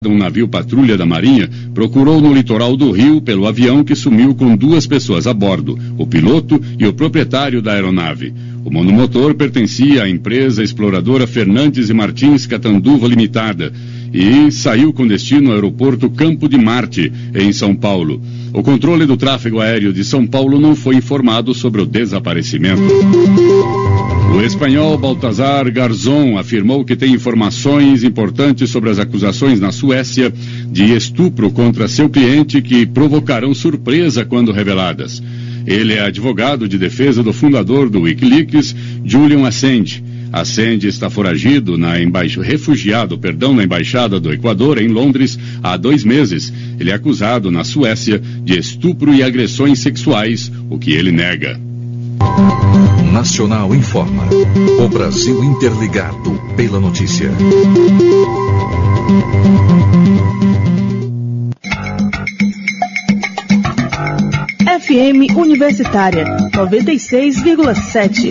Um navio patrulha da Marinha procurou no litoral do Rio pelo avião que sumiu com 2 pessoas a bordo, o piloto e o proprietário da aeronave. O monomotor pertencia à empresa exploradora Fernandes e Martins Catanduva Limitada e saiu com destino ao aeroporto Campo de Marte, em São Paulo. O controle do tráfego aéreo de São Paulo não foi informado sobre o desaparecimento. O espanhol Baltasar Garzón afirmou que tem informações importantes sobre as acusações na Suécia de estupro contra seu cliente que provocarão surpresa quando reveladas. Ele é advogado de defesa do fundador do Wikileaks, Julian Assange. Assange está foragido refugiado na Embaixada do Equador, em Londres, há 2 meses. Ele é acusado na Suécia de estupro e agressões sexuais, o que ele nega. Nacional informa. O Brasil interligado pela notícia. FM Universitária 96,7.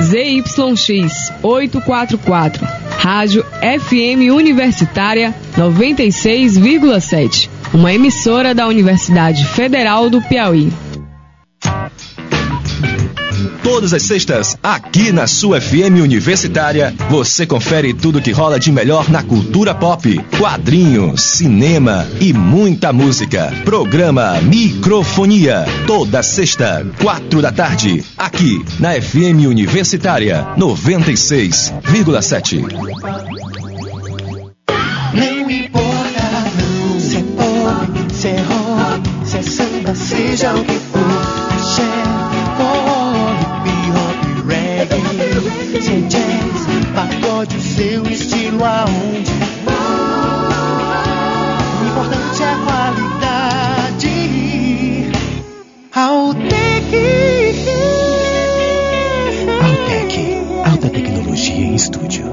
ZYX 844, Rádio FM Universitária 96,7, uma emissora da Universidade Federal do Piauí. Todas as sextas, aqui na sua FM Universitária, você confere tudo que rola de melhor na cultura pop, quadrinhos, cinema e muita música. Programa Microfonia, toda sexta, 4 da tarde, aqui na FM Universitária 96,7. Não importa, não, se é pop, se é rock, se é samba, seja o que for, se é jazz, pagode, o seu estilo aonde o importante é a qualidade. Altec, alta tecnologia em estúdio.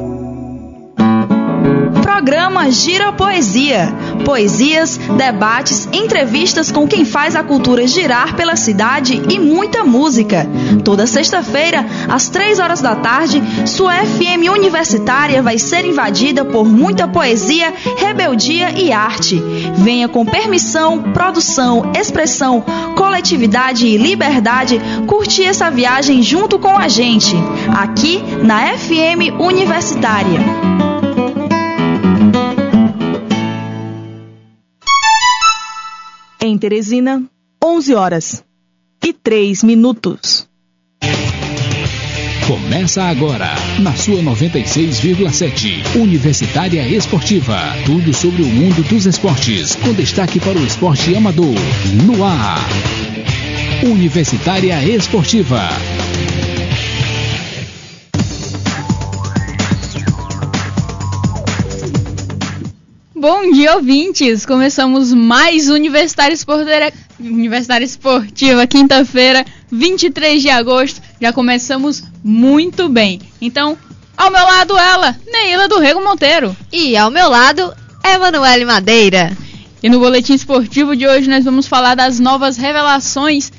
Programa Gira Poesia. Poesias, debates, entrevistas com quem faz a cultura girar pela cidade e muita música. Toda sexta-feira, às 3 horas da tarde, sua FM Universitária vai ser invadida por muita poesia, rebeldia e arte. Venha com permissão, produção, expressão, coletividade e liberdade curtir essa viagem junto com a gente, aqui na FM Universitária. Em Teresina, 11 horas e 3 minutos. Começa agora, na sua 96,7, Universitária Esportiva. Tudo sobre o mundo dos esportes, com destaque para o esporte amador. No ar, Universitária Esportiva. Bom dia, ouvintes! Começamos mais Universitária Esportiva, quinta-feira, 23 de agosto. Já começamos muito bem. Então, ao meu lado ela, Neila do Rego Monteiro. E ao meu lado, Emanuele Madeira. E no boletim esportivo de hoje nós vamos falar das novas revelações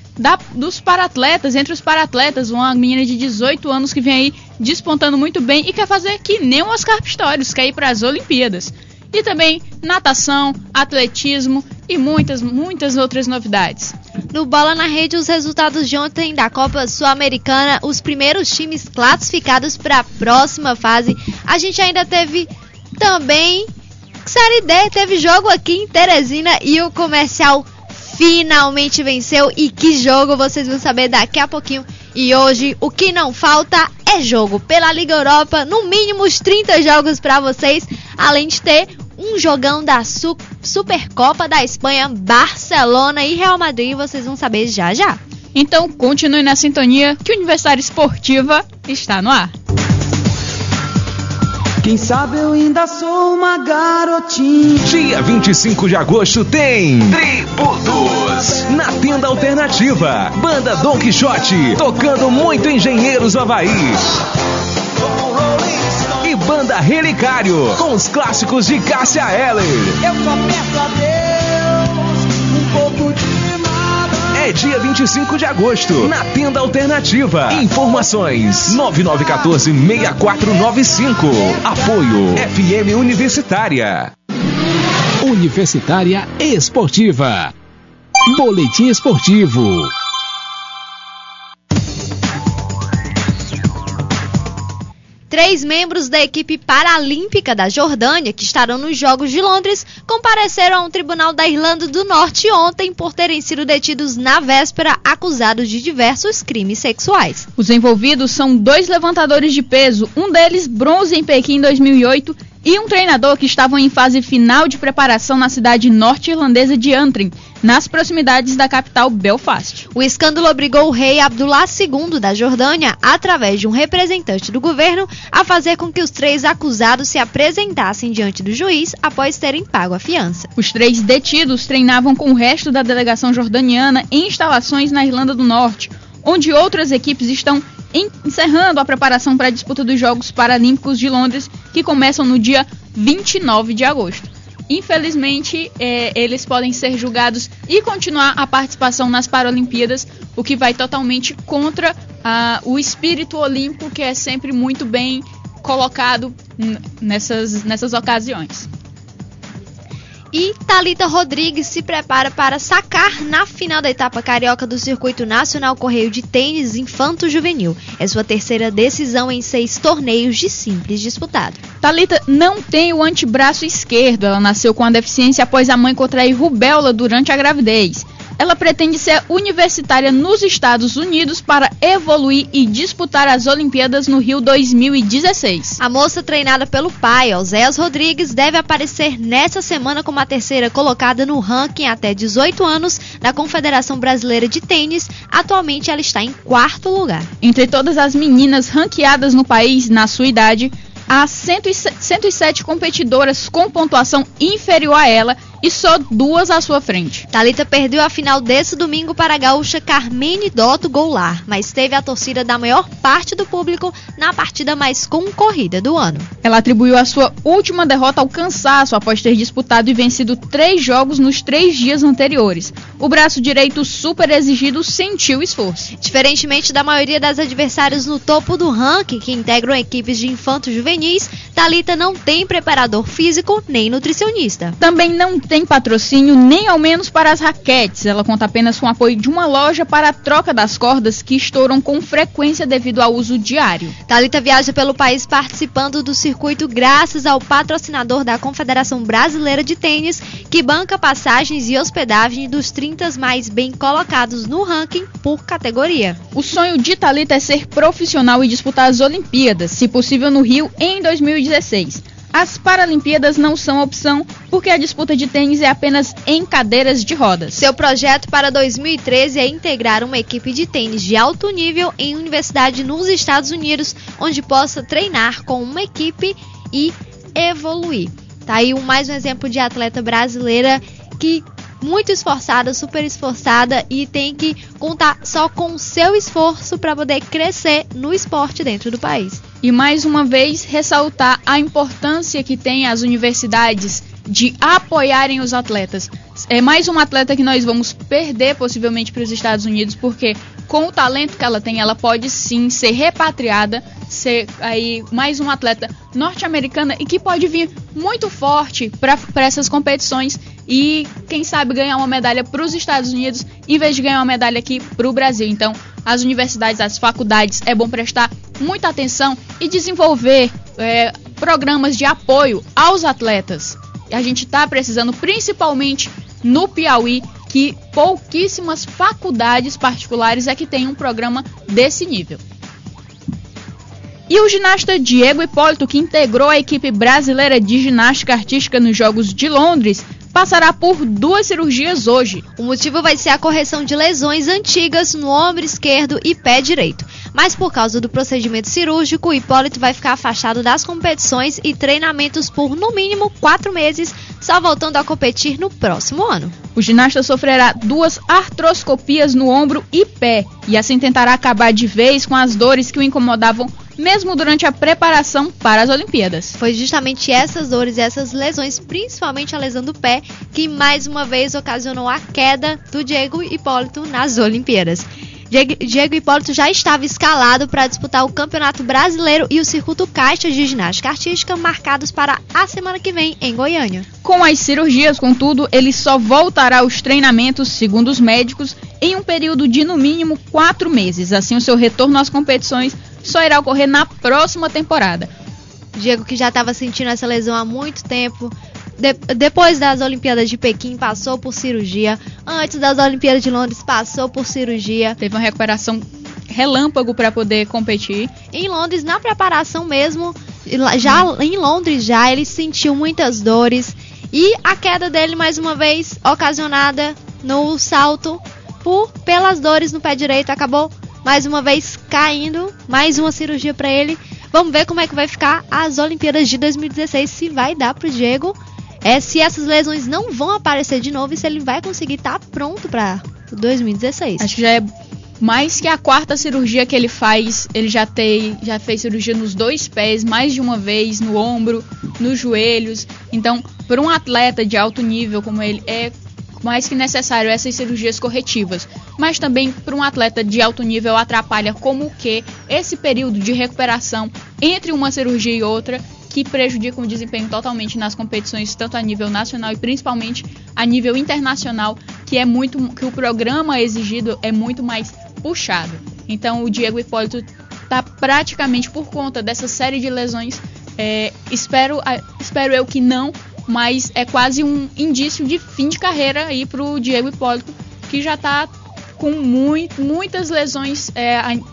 dos paratletas, entre os paratletas, uma menina de 18 anos que vem aí despontando muito bem e quer fazer que nem o Oscar Pistorius, quer ir para as Olimpíadas. E também natação, atletismo e muitas outras novidades. No Bola na Rede, os resultados de ontem da Copa Sul-Americana, os primeiros times classificados para a próxima fase. A gente ainda teve também Série D, teve jogo aqui em Teresina e o Comercial finalmente venceu. E que jogo, vocês vão saber daqui a pouquinho. E hoje o que não falta é jogo pela Liga Europa, no mínimo uns 30 jogos para vocês, além de ter um jogão da Supercopa da Espanha, Barcelona e Real Madrid, vocês vão saber já já. Então continue na sintonia que a Universitária Esportiva está no ar. Quem sabe eu ainda sou uma garotinha. Dia 25 de agosto tem Tributos na Tenda Alternativa. Banda Dom Quixote tocando muito Engenheiros do Havaí. E Banda Relicário com os clássicos de Cássia Eller. Eu só peço a Deus um pouco de nada. é dia 25 de agosto, na Tenda Alternativa. Informações 9914-6495. Apoio FM Universitária. Universitária Esportiva. Boletim Esportivo. Três membros da equipe paralímpica da Jordânia, que estarão nos Jogos de Londres, compareceram a um tribunal da Irlanda do Norte ontem por terem sido detidos na véspera, acusados de diversos crimes sexuais. Os envolvidos são 2 levantadores de peso, um deles bronze em Pequim em 2008, e um treinador que estavam em fase final de preparação na cidade norte-irlandesa de Antrim, nas proximidades da capital Belfast. O escândalo obrigou o rei Abdullah II da Jordânia, através de um representante do governo, a fazer com que os 3 acusados se apresentassem diante do juiz após terem pago a fiança. Os 3 detidos treinavam com o resto da delegação jordaniana em instalações na Irlanda do Norte, onde outras equipes estão encerrando a preparação para a disputa dos Jogos Paralímpicos de Londres, que começam no dia 29 de agosto. Infelizmente, eles podem ser julgados e continuar a participação nas Paralimpíadas, o que vai totalmente contra o espírito olímpico, que é sempre muito bem colocado nessas ocasiões. E Thalita Rodrigues se prepara para sacar na final da etapa carioca do Circuito Nacional Correio de Tênis Infanto-Juvenil. É sua terceira decisão em 6 torneios de simples disputado. Thalita não tem o antebraço esquerdo. Ela nasceu com a deficiência após a mãe contrair rubéola durante a gravidez. Ela pretende ser universitária nos Estados Unidos para evoluir e disputar as Olimpíadas no Rio 2016. A moça, treinada pelo pai, Oséias Rodrigues, deve aparecer nessa semana como a terceira colocada no ranking até 18 anos da Confederação Brasileira de Tênis. Atualmente ela está em 4º lugar. Entre todas as meninas ranqueadas no país na sua idade, há 107 competidoras com pontuação inferior a ela e só 2 à sua frente. Thalita perdeu a final desse domingo para a gaúcha Carmine Dotto Goulart, mas teve a torcida da maior parte do público na partida mais concorrida do ano. Ela atribuiu a sua última derrota ao cansaço após ter disputado e vencido 3 jogos nos 3 dias anteriores. O braço direito super exigido sentiu esforço. Diferentemente da maioria das adversárias no topo do ranking, que integram equipes de infantos-juvenis, Thalita não tem preparador físico nem nutricionista. Também não tem patrocínio, nem ao menos para as raquetes. Ela conta apenas com o apoio de uma loja para a troca das cordas, que estouram com frequência devido ao uso diário. Thalita viaja pelo país participando do circuito graças ao patrocinador da Confederação Brasileira de Tênis, que banca passagens e hospedagem dos 30 mais bem colocados no ranking por categoria. O sonho de Thalita é ser profissional e disputar as Olimpíadas, se possível no Rio, em 2016. As Paralimpíadas não são opção, porque a disputa de tênis é apenas em cadeiras de rodas. Seu projeto para 2013 é integrar uma equipe de tênis de alto nível em universidade nos Estados Unidos, onde possa treinar com uma equipe e evoluir. Tá aí mais um exemplo de atleta brasileira que muito esforçada, super esforçada, e tem que contar só com o seu esforço para poder crescer no esporte dentro do país. E mais uma vez ressaltar a importância que tem as universidades de apoiarem os atletas. É mais uma atleta que nós vamos perder possivelmente para os Estados Unidos, porque com o talento que ela tem, ela pode sim ser repatriada, ser aí mais uma atleta norte-americana e que pode vir muito forte para essas competições e quem sabe ganhar uma medalha para os Estados Unidos em vez de ganhar uma medalha aqui para o Brasil. Então, as universidades, as faculdades, é bom prestar muita atenção e desenvolver programas de apoio aos atletas. A gente está precisando, principalmente no Piauí, que pouquíssimas faculdades particulares é que tem um programa desse nível. E o ginasta Diego Hipólito, que integrou a equipe brasileira de ginástica artística nos Jogos de Londres, passará por 2 cirurgias hoje. O motivo vai ser a correção de lesões antigas no ombro esquerdo e pé direito. Mas por causa do procedimento cirúrgico, o Hipólito vai ficar afastado das competições e treinamentos por no mínimo 4 meses, só voltando a competir no próximo ano. O ginasta sofrerá 2 artroscopias no ombro e pé, e assim tentará acabar de vez com as dores que o incomodavam mesmo durante a preparação para as Olimpíadas. Foi justamente essas dores e essas lesões, principalmente a lesão do pé, que mais uma vez ocasionou a queda do Diego Hipólito nas Olimpíadas. Diego Hipólito já estava escalado para disputar o Campeonato Brasileiro e o Circuito Caixa de Ginástica Artística marcados para a semana que vem em Goiânia. Com as cirurgias, contudo, ele só voltará aos treinamentos, segundo os médicos, em um período de no mínimo 4 meses. Assim, o seu retorno às competições só irá ocorrer na próxima temporada. Diego, que já estava sentindo essa lesão há muito tempo, depois das Olimpíadas de Pequim passou por cirurgia, antes das Olimpíadas de Londres passou por cirurgia. Teve uma recuperação relâmpago para poder competir. Em Londres, na preparação mesmo, em Londres ele sentiu muitas dores e a queda dele mais uma vez ocasionada no salto pelas dores no pé direito, acabou mais uma vez caindo, mais uma cirurgia para ele. Vamos ver como é que vai ficar as Olimpíadas de 2016, se vai dar pro Diego, se essas lesões não vão aparecer de novo e se ele vai conseguir estar pronto para 2016. Acho que já é mais que a 4ª cirurgia que ele faz. Ele já fez cirurgia nos 2 pés, mais de uma vez, no ombro, nos joelhos. Então, para um atleta de alto nível como ele, é mais que necessário essas cirurgias corretivas. Mas também para um atleta de alto nível atrapalha como que esse período de recuperação entre uma cirurgia e outra, que prejudica o desempenho totalmente nas competições, tanto a nível nacional e principalmente a nível internacional, que o programa exigido é muito mais puxado. Então o Diego Hipólito está praticamente, por conta dessa série de lesões, espero eu que não, mas é quase um indício de fim de carreira aí para o Diego Hipólito, que já está com muitas lesões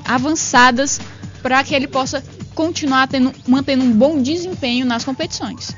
avançadas, para que ele possa continuar mantendo um bom desempenho nas competições.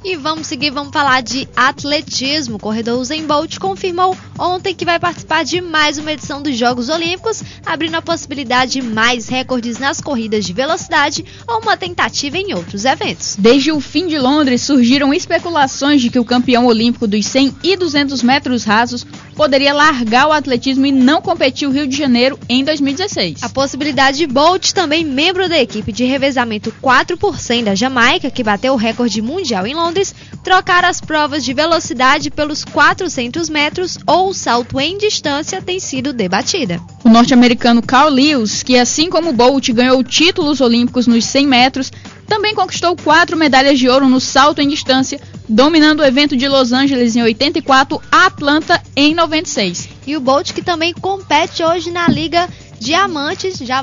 E vamos falar de atletismo. O corredor Usain Bolt confirmou ontem que vai participar de mais uma edição dos Jogos Olímpicos, abrindo a possibilidade de mais recordes nas corridas de velocidade ou uma tentativa em outros eventos. Desde o fim de Londres, surgiram especulações de que o campeão olímpico dos 100 e 200 metros rasos poderia largar o atletismo e não competir no Rio de Janeiro em 2016. A possibilidade de Bolt, também membro da equipe de revezamento 4x100 da Jamaica, que bateu o recorde mundial em Londres, trocar as provas de velocidade pelos 400 metros ou o salto em distância, tem sido debatida. O norte-americano Carl Lewis, que assim como Bolt ganhou títulos olímpicos nos 100 metros, também conquistou 4 medalhas de ouro no salto em distância, dominando o evento de Los Angeles em 84, Atlanta em 96. E o Bolt, que também compete hoje na Liga Diamantes, já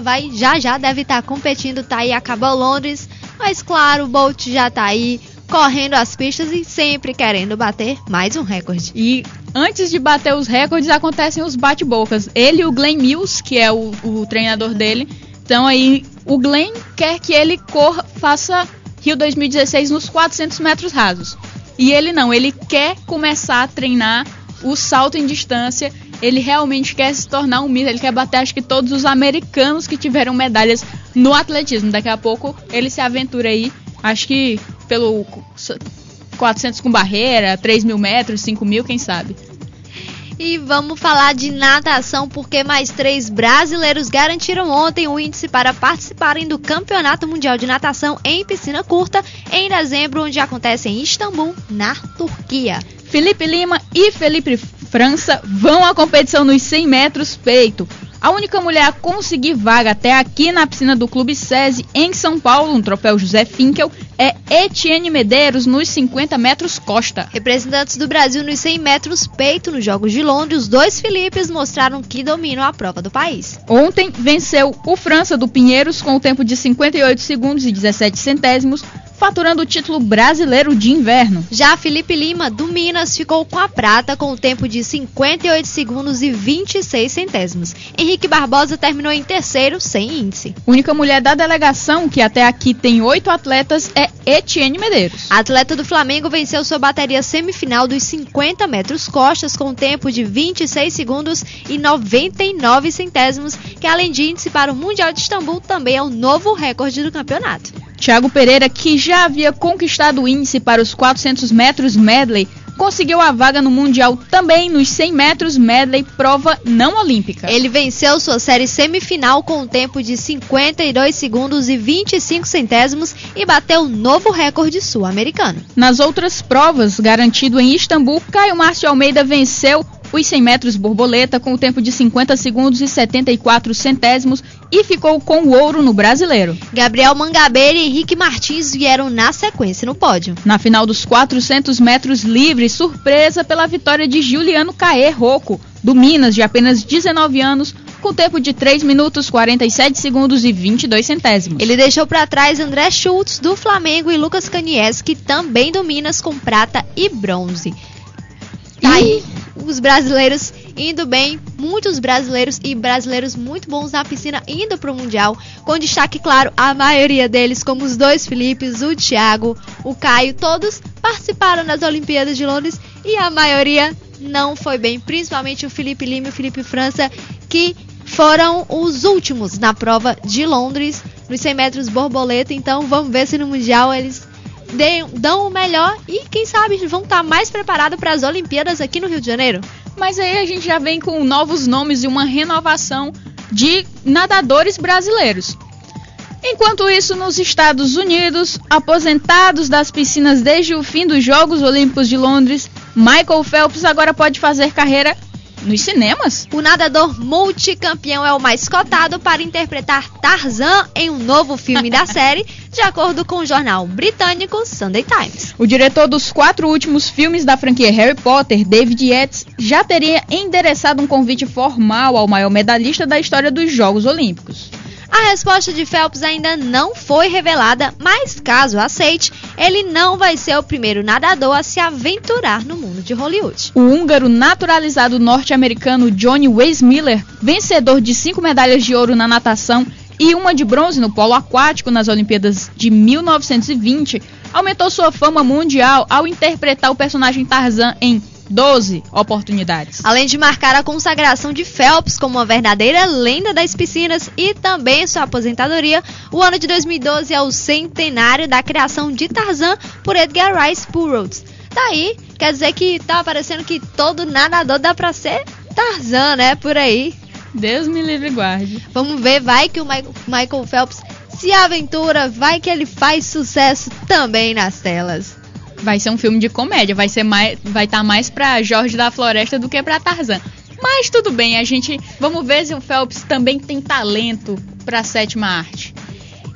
deve estar competindo, tá aí, acabou Londres, mas claro, o Bolt já tá aí, correndo as pistas e sempre querendo bater mais um recorde. E antes de bater os recordes, acontecem os bate-bocas. Ele e o Glenn Mills, que é o treinador dele, então aí o Glenn quer que ele faça Rio 2016 nos 400 metros rasos. E ele não, ele quer começar a treinar o salto em distância, ele realmente quer se tornar um mito, ele quer bater acho que todos os americanos que tiveram medalhas no atletismo. Daqui a pouco ele se aventura aí, acho que pelo 400 com barreira, 3.000 metros, 5.000, quem sabe. E vamos falar de natação, porque mais 3 brasileiros garantiram ontem o índice para participarem do Campeonato Mundial de Natação em piscina curta em dezembro, onde acontece em Istambul, na Turquia. Felipe Lima e Felipe França vão à competição nos 100 metros peito. A única mulher a conseguir vaga até aqui na piscina do Clube SESI em São Paulo, no troféu José Finkel, é Etienne Medeiros nos 50 metros costa. Representantes do Brasil nos 100 metros peito nos Jogos de Londres, os 2 Filipes mostraram que dominam a prova do país. Ontem venceu o França do Pinheiros com o tempo de 58 segundos e 17 centésimos, faturando o título brasileiro de inverno. Já Felipe Lima, do Minas, ficou com a prata com o tempo de 58 segundos e 26 centésimos. Henrique Barbosa terminou em terceiro, sem índice. A única mulher da delegação, que até aqui tem 8 atletas, é Etienne Medeiros. A atleta do Flamengo venceu sua bateria semifinal dos 50 metros costas com o tempo de 26 segundos e 99 centésimos, que além de índice para o Mundial de Istambul, também é o novo recorde do campeonato. Thiago Pereira, que já havia conquistado o índice para os 400 metros medley, conseguiu a vaga no Mundial também nos 100 metros medley, prova não olímpica. Ele venceu sua série semifinal com um tempo de 52 segundos e 25 centésimos e bateu novo recorde sul-americano. Nas outras provas, garantido em Istambul, Caio Márcio Almeida venceu os 100 metros borboleta com o tempo de 50 segundos e 74 centésimos e ficou com o ouro no brasileiro. Gabriel Mangabeira e Henrique Martins vieram na sequência no pódio. Na final dos 400 metros livres, surpresa pela vitória de Juliano Caê Rocco, do Minas, de apenas 19 anos, com tempo de 3 minutos, 47 segundos e 22 centésimos. Ele deixou para trás André Schultz, do Flamengo, e Lucas Kaniewski, também do Minas, com prata e bronze. Tá aí os brasileiros indo bem, muitos brasileiros e brasileiros muito bons na piscina indo pro Mundial, com destaque, claro, a maioria deles, como os dois Filipes, o Thiago, o Caio, todos participaram das Olimpíadas de Londres e a maioria não foi bem, principalmente o Felipe Lima e o Felipe França, que foram os últimos na prova de Londres, nos 100 metros borboleta. Então vamos ver se no Mundial eles dão o melhor e quem sabe vão estar mais preparados para as Olimpíadas aqui no Rio de Janeiro. Mas aí a gente já vem com novos nomes e uma renovação de nadadores brasileiros. Enquanto isso, nos Estados Unidos, aposentados das piscinas desde o fim dos Jogos Olímpicos de Londres, Michael Phelps agora pode fazer carreira nos cinemas. O nadador multicampeão é o mais cotado para interpretar Tarzan em um novo filme da série, de acordo com o jornal britânico Sunday Times. O diretor dos 4 últimos filmes da franquia Harry Potter, David Yates, já teria endereçado um convite formal ao maior medalhista da história dos Jogos Olímpicos. A resposta de Phelps ainda não foi revelada, mas caso aceite, ele não vai ser o primeiro nadador a se aventurar no mundo de Hollywood. O húngaro naturalizado norte-americano Johnny Weissmuller, vencedor de 5 medalhas de ouro na natação e uma de bronze no polo aquático nas Olimpíadas de 1920, aumentou sua fama mundial ao interpretar o personagem Tarzan em 12 oportunidades. Além de marcar a consagração de Phelps como uma verdadeira lenda das piscinas e também sua aposentadoria, o ano de 2012 é o centenário da criação de Tarzan por Edgar Rice Burroughs. Daí, quer dizer que tá parecendo que todo nadador dá pra ser Tarzan, né, por aí. Deus me livre e guarde. Vamos ver, vai que o Michael Phelps se aventura, vai que ele faz sucesso também nas telas. Vai ser um filme de comédia, vai estar mais pra Jorge da Floresta do que pra Tarzan. Mas tudo bem, vamos ver se o Phelps também tem talento pra 7ª arte.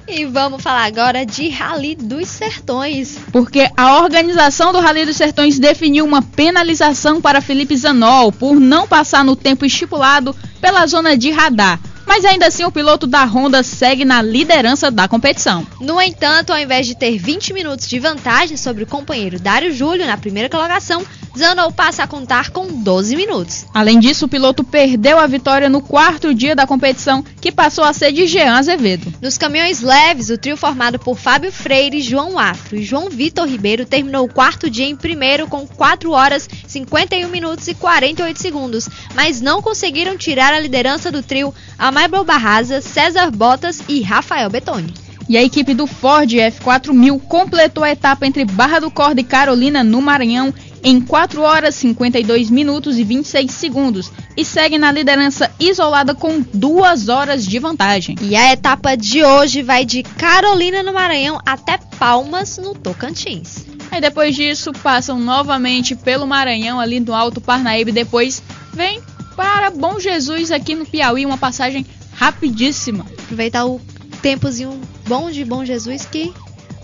E vamos falar agora de Rally dos Sertões. Porque a organização do Rally dos Sertões definiu uma penalização para Felipe Zanol por não passar no tempo estipulado pela zona de radar. Mas ainda assim o piloto da Honda segue na liderança da competição. No entanto, ao invés de ter 20 minutos de vantagem sobre o companheiro Dário Júlio na primeira colocação, Zanol passa a contar com 12 minutos. Além disso, o piloto perdeu a vitória no 4º dia da competição, que passou a ser de Jean Azevedo. Nos caminhões leves, o trio formado por Fábio Freire, João Afro e João Vitor Ribeiro terminou o 4º dia em primeiro com 4 horas, 51 minutos e 48 segundos, mas não conseguiram tirar a liderança do trio Amaibel Barraza, César Bottas e Rafael Bettoni. E a equipe do Ford F4000 completou a etapa entre Barra do Corda e Carolina, no Maranhão, em 4 horas, 52 minutos e 26 segundos e segue na liderança isolada com 2 horas de vantagem. E a etapa de hoje vai de Carolina, no Maranhão, até Palmas, no Tocantins. Aí depois disso passam novamente pelo Maranhão, ali no Alto Parnaíba, e depois vem para Bom Jesus, aqui no Piauí, uma passagem rapidíssima. Aproveitar o tempozinho bom de Bom Jesus, que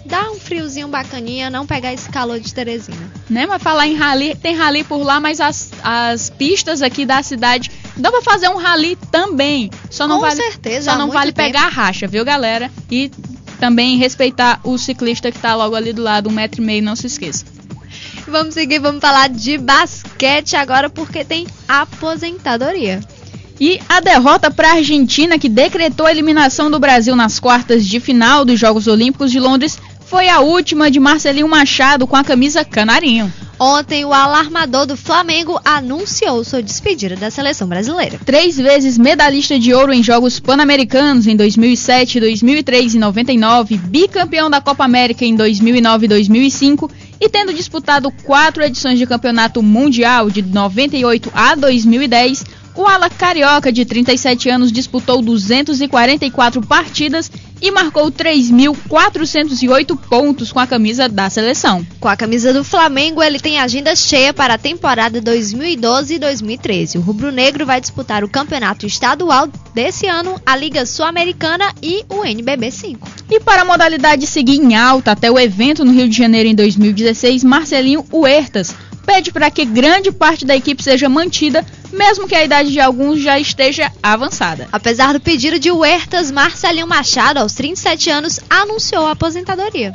dá um friozinho bacaninha, não pegar esse calor de Teresina. Né, mas falar em rally, tem rally por lá, mas as pistas aqui da cidade dá pra fazer um rally também. Só não vale, certeza, só não vale pegar a racha, viu, galera? E também respeitar o ciclista que tá logo ali do lado, 1,5 m, não se esqueça. Vamos seguir, vamos falar de basquete agora, porque tem aposentadoria. E a derrota para a Argentina, que decretou a eliminação do Brasil nas quartas de final dos Jogos Olímpicos de Londres, foi a última de Marcelinho Machado com a camisa canarinho. Ontem, o alarmador do Flamengo anunciou sua despedida da seleção brasileira. 3 vezes medalhista de ouro em Jogos Pan-Americanos em 2007, 2003 e 99, bicampeão da Copa América em 2009 e 2005 E tendo disputado 4 edições de campeonato mundial de 98 a 2010, o ala carioca de 37 anos disputou 244 partidas e marcou 3.408 pontos com a camisa da seleção. Com a camisa do Flamengo, ele tem agenda cheia para a temporada 2012 e 2013. O rubro-negro vai disputar o campeonato estadual desse ano, a Liga Sul-Americana e o NBB 5. E para a modalidade seguir em alta até o evento no Rio de Janeiro em 2016, Marcelinho Huertas pede para que grande parte da equipe seja mantida, mesmo que a idade de alguns já esteja avançada. Apesar do pedido de Huertas, Marcelinho Machado, aos 37 anos, anunciou a aposentadoria.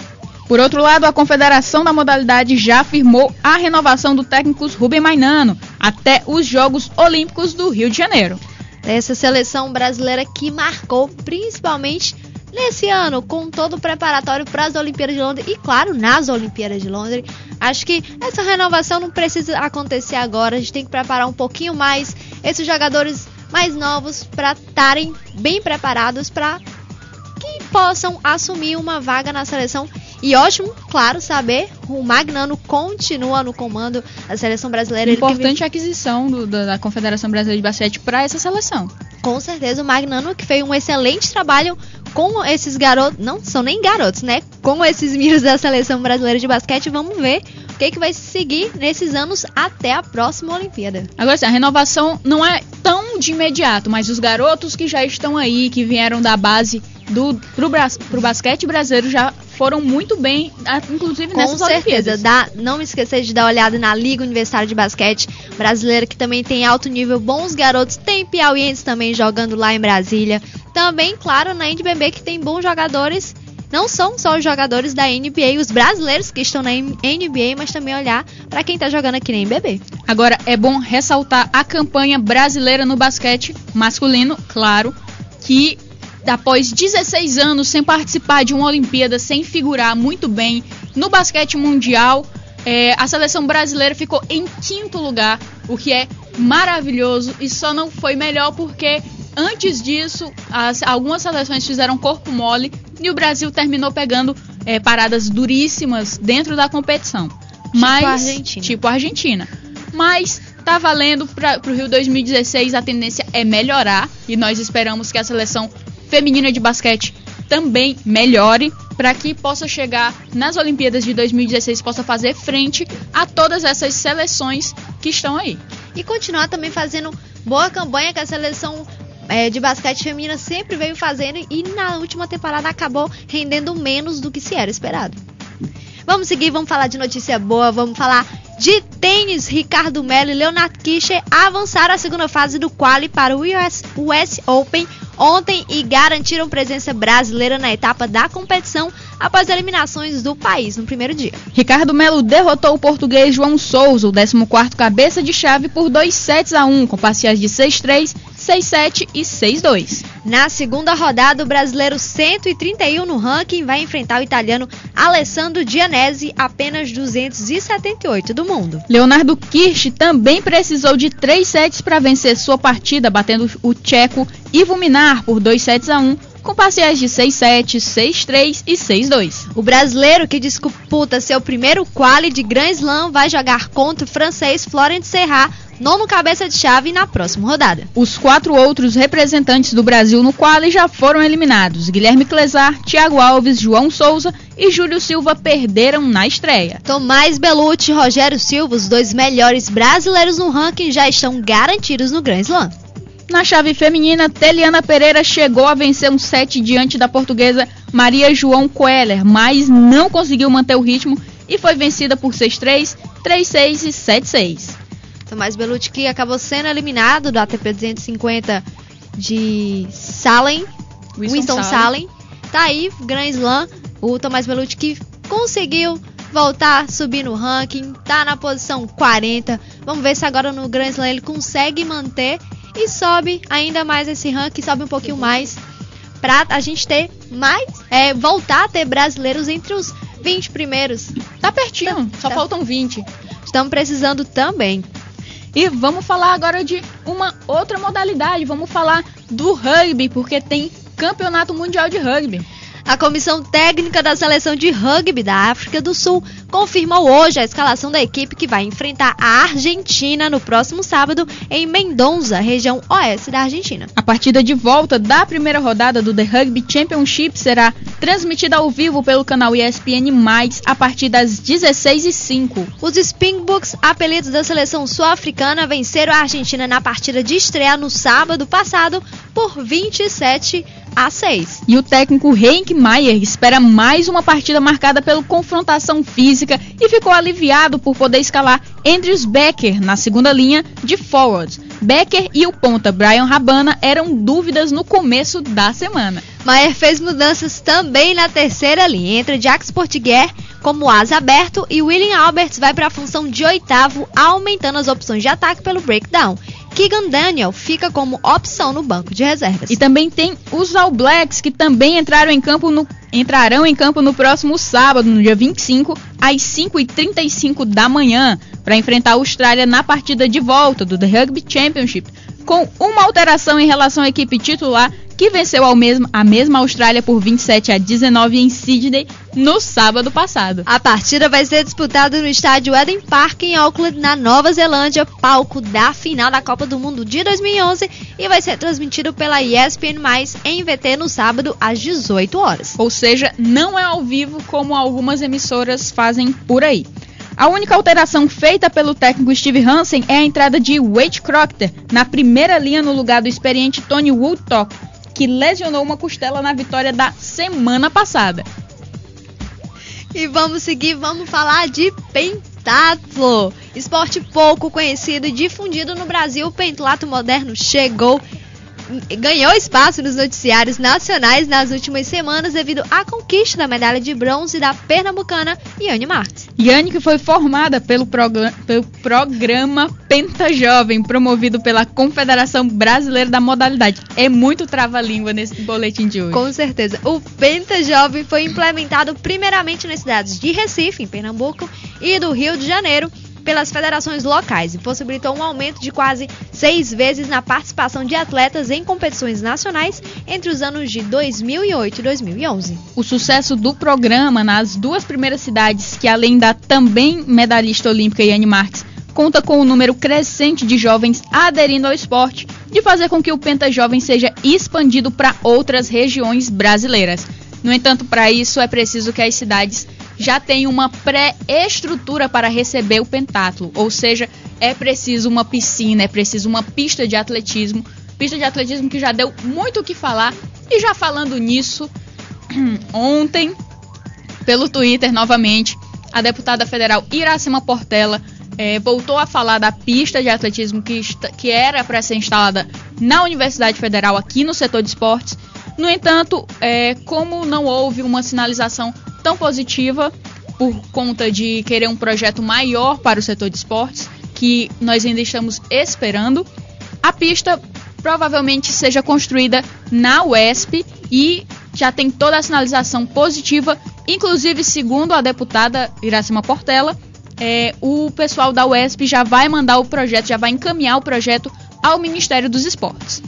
Por outro lado, a Confederação da Modalidade já afirmou a renovação do técnico Rubem Maynano até os Jogos Olímpicos do Rio de Janeiro. Essa seleção brasileira que marcou principalmente nesse ano, com todo o preparatório para as Olimpíadas de Londres e, claro, nas Olimpíadas de Londres. Acho que essa renovação não precisa acontecer agora, a gente tem que preparar um pouquinho mais esses jogadores mais novos para estarem bem preparados para que possam assumir uma vaga na seleção. E ótimo, claro, saber, o Magnano continua no comando da seleção brasileira. Importante a aquisição da Confederação Brasileira de Basquete para essa seleção. Com certeza, o Magnano que fez um excelente trabalho com esses garotos, não são nem garotos, né? Com esses meninos da seleção brasileira de basquete. Vamos ver o que vai seguir nesses anos até a próxima Olimpíada. Agora sim, a renovação não é tão de imediato, mas os garotos que já estão aí, que vieram da base pro basquete brasileiro, já foram muito bem, inclusive nessas Olimpíadas. Não me esquecer de dar uma olhada na Liga Universitária de Basquete Brasileira, que também tem alto nível, bons garotos, tem piauienses também jogando lá em Brasília. Também, claro, na NBB, que tem bons jogadores. Não são só os jogadores da NBA, os brasileiros que estão na NBA, mas também olhar para quem está jogando aqui na NBB. Agora, é bom ressaltar a campanha brasileira no basquete masculino, claro, que após 16 anos sem participar de uma Olimpíada, sem figurar muito bem no basquete mundial, a seleção brasileira ficou em 5º lugar, o que é maravilhoso, e só não foi melhor porque antes disso algumas seleções fizeram corpo mole e o Brasil terminou pegando paradas duríssimas dentro da competição. Tipo a Argentina. Mas tá valendo para o Rio 2016, a tendência é melhorar e nós esperamos que a seleção feminina de basquete também melhore para que possa chegar nas Olimpíadas de 2016, possa fazer frente a todas essas seleções que estão aí. E continuar também fazendo boa campanha que a seleção de basquete feminina sempre veio fazendo e na última temporada acabou rendendo menos do que se era esperado. Vamos seguir, vamos falar de notícia boa, vamos falar de tênis. Ricardo Melo e Leonard Kischer avançaram à segunda fase do quali para o US Open ontem e garantiram presença brasileira na etapa da competição após eliminações do país no primeiro dia. Ricardo Melo derrotou o português João Souza, o 14º cabeça de chave, por 2-1, com parciais de 6-3, 6-7 e 6-2. Na segunda rodada, o brasileiro 131 no ranking vai enfrentar o italiano Alessandro Gianesi, apenas 278 do mundo. Leonardo Kirch também precisou de 3 sets para vencer sua partida, batendo o tcheco Ivo Minar por 2-1, com parciais de 6-7, 6-3 e 6-2. O brasileiro, que disputa seu primeiro quali de Grand Slam, vai jogar contra o francês Florent Serrat, nono cabeça de chave, na próxima rodada. Os 4 outros representantes do Brasil no quali já foram eliminados. Guilherme Clesar, Thiago Alves, João Souza e Júlio Silva perderam na estreia. Tomás Bellucci e Rogério Silva, os 2 melhores brasileiros no ranking, já estão garantidos no Grand Slam. Na chave feminina, Teliana Pereira chegou a vencer um set diante da portuguesa Maria João Coeller, mas não conseguiu manter o ritmo e foi vencida por 6-3, 3-6 e 7-6. Tomás Bellucci, que acabou sendo eliminado do ATP 250 de Salem, Winston-Salem. Tá aí, Grand Slam, o Tomás Bellucci que conseguiu voltar, subir no ranking, tá na posição 40. Vamos ver se agora no Grand Slam ele consegue manter e sobe ainda mais esse ranking, sobe um pouquinho mais, pra a gente ter mais, voltar a ter brasileiros entre os 20 primeiros. Tá pertinho, só faltam 20. Estamos precisando também. E vamos falar agora de uma outra modalidade, vamos falar do rugby, porque tem Campeonato Mundial de Rugby. A comissão técnica da seleção de rugby da África do Sul confirmou hoje a escalação da equipe que vai enfrentar a Argentina no próximo sábado em Mendoza, região oeste da Argentina. A partida de volta da primeira rodada do The Rugby Championship será transmitida ao vivo pelo canal ESPN+, a partir das 16h05. Os Springboks, apelidos da seleção sul-africana, venceram a Argentina na partida de estreia no sábado passado por 27-6. E o técnico Henk Maier espera mais uma partida marcada pela confrontação física e ficou aliviado por poder escalar Andrews Becker na segunda linha de forwards. Becker e o ponta Brian Rabana eram dúvidas no começo da semana. Maier fez mudanças também na terceira linha, entra Jacques Portiguer como asa aberto e William Alberts vai para a função de oitavo, aumentando as opções de ataque pelo breakdown. Keegan Daniel fica como opção no banco de reservas. E também tem os All Blacks, que também entrarão em campo no próximo sábado, no dia 25, às 5h35 da manhã, para enfrentar a Austrália na partida de volta do The Rugby Championship, com uma alteração em relação à equipe titular, que venceu a mesma Austrália por 27-19 em Sydney no sábado passado. A partida vai ser disputada no estádio Eden Park em Auckland, na Nova Zelândia, palco da final da Copa do Mundo de 2011, e vai ser transmitido pela ESPN+, em VT no sábado às 18 horas. Ou seja, não é ao vivo como algumas emissoras fazem por aí. A única alteração feita pelo técnico Steve Hansen é a entrada de Wade Crockter na primeira linha no lugar do experiente Tony Woodcock, que lesionou uma costela na vitória da semana passada. E vamos falar de pentatlo. Esporte pouco conhecido e difundido no Brasil, o pentatlo moderno ganhou espaço nos noticiários nacionais nas últimas semanas devido à conquista da medalha de bronze da pernambucana Yane Marques. Yane, que foi formada pelo programa Penta Jovem, promovido pela Confederação Brasileira da Modalidade. É muito trava-língua nesse boletim de hoje. Com certeza. O Penta Jovem foi implementado primeiramente nas cidades de Recife, em Pernambuco, e do Rio de Janeiro, pelas federações locais, e possibilitou um aumento de quase 6 vezes na participação de atletas em competições nacionais entre os anos de 2008 e 2011. O sucesso do programa nas duas primeiras cidades, que além da também medalhista olímpica Yane Marques, conta com um número crescente de jovens aderindo ao esporte, de fazer com que o Penta Jovem seja expandido para outras regiões brasileiras. No entanto, para isso é preciso que as cidades já tem uma pré-estrutura para receber o pentatlo, ou seja, é preciso uma piscina, é preciso uma pista de atletismo que já deu muito o que falar. E já falando nisso, ontem, pelo Twitter novamente, a deputada federal Iracema Portela voltou a falar da pista de atletismo que era para ser instalada na Universidade Federal aqui no setor de esportes. No entanto, como não houve uma sinalização tão positiva por conta de querer um projeto maior para o setor de esportes, que nós ainda estamos esperando, a pista provavelmente seja construída na UESP e já tem toda a sinalização positiva. Inclusive, segundo a deputada Iracema Portela, o pessoal da UESP já vai mandar o projeto, já vai encaminhar o projeto ao Ministério dos Esportes.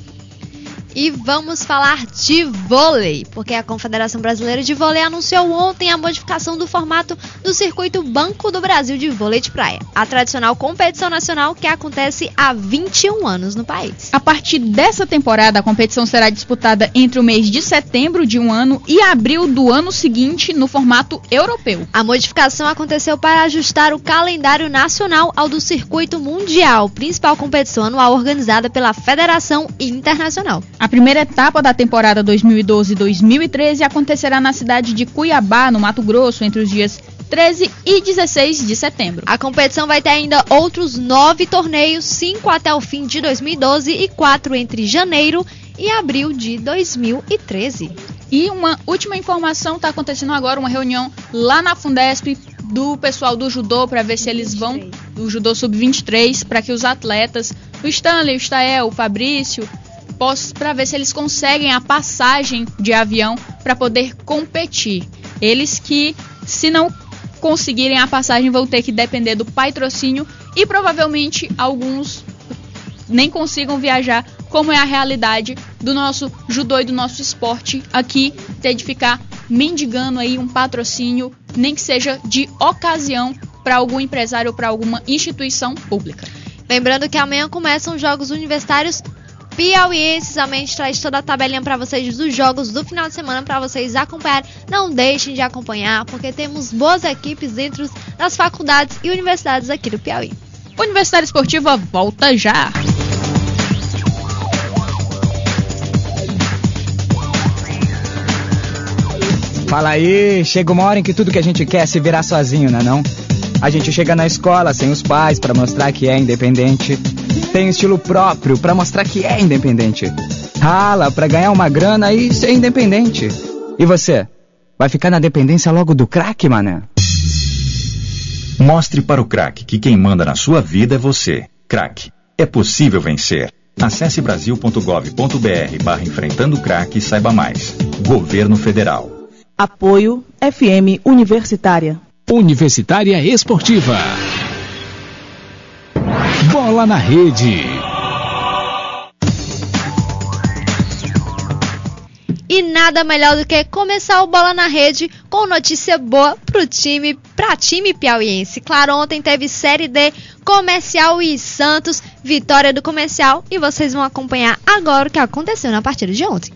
E vamos falar de vôlei, porque a Confederação Brasileira de Vôlei anunciou ontem a modificação do formato do Circuito Banco do Brasil de Vôlei de Praia, a tradicional competição nacional que acontece há 21 anos no país. A partir dessa temporada, a competição será disputada entre o mês de setembro de um ano e abril do ano seguinte no formato europeu. A modificação aconteceu para ajustar o calendário nacional ao do Circuito Mundial, principal competição anual organizada pela Federação Internacional. A primeira etapa da temporada 2012-2013 acontecerá na cidade de Cuiabá, no Mato Grosso, entre os dias 13 e 16 de setembro. A competição vai ter ainda outros 9 torneios, 5 até o fim de 2012 e 4 entre janeiro e abril de 2013. E uma última informação, está acontecendo agora uma reunião lá na Fundesp do pessoal do judô, para ver se eles vão, do judô sub-23, para que os atletas, o Stanley, o Stael, o Fabrício, para ver se eles conseguem a passagem de avião para poder competir. Eles que, se não conseguirem a passagem, vão ter que depender do patrocínio e provavelmente alguns nem consigam viajar, como é a realidade do nosso judô e do nosso esporte aqui, ter de ficar mendigando aí um patrocínio, nem que seja de ocasião, para algum empresário ou para alguma instituição pública. Lembrando que amanhã começam os Jogos Universitários Piauienses. A gente traz toda a tabelinha para vocês dos jogos do final de semana para vocês acompanharem. Não deixem de acompanhar, porque temos boas equipes dentro das faculdades e universidades aqui do Piauí. Universidade Esportiva volta já! Fala aí, chega uma hora em que tudo que a gente quer é se virar sozinho, não é não? A gente chega na escola sem os pais pra mostrar que é independente. Tem estilo próprio pra mostrar que é independente. Rala pra ganhar uma grana e ser independente. E você? Vai ficar na dependência logo do crack, mané? Mostre para o crack que quem manda na sua vida é você. Crack, é possível vencer. Acesse brasil.gov.br/enfrentando crack e saiba mais. Governo Federal. Apoio FM Universitária. Universitária Esportiva. Bola na Rede. E nada melhor do que começar o Bola na Rede com notícia boa pra time piauiense. Claro, ontem teve Série D, Comercial e Santos, vitória do Comercial, e vocês vão acompanhar agora o que aconteceu na partida de ontem.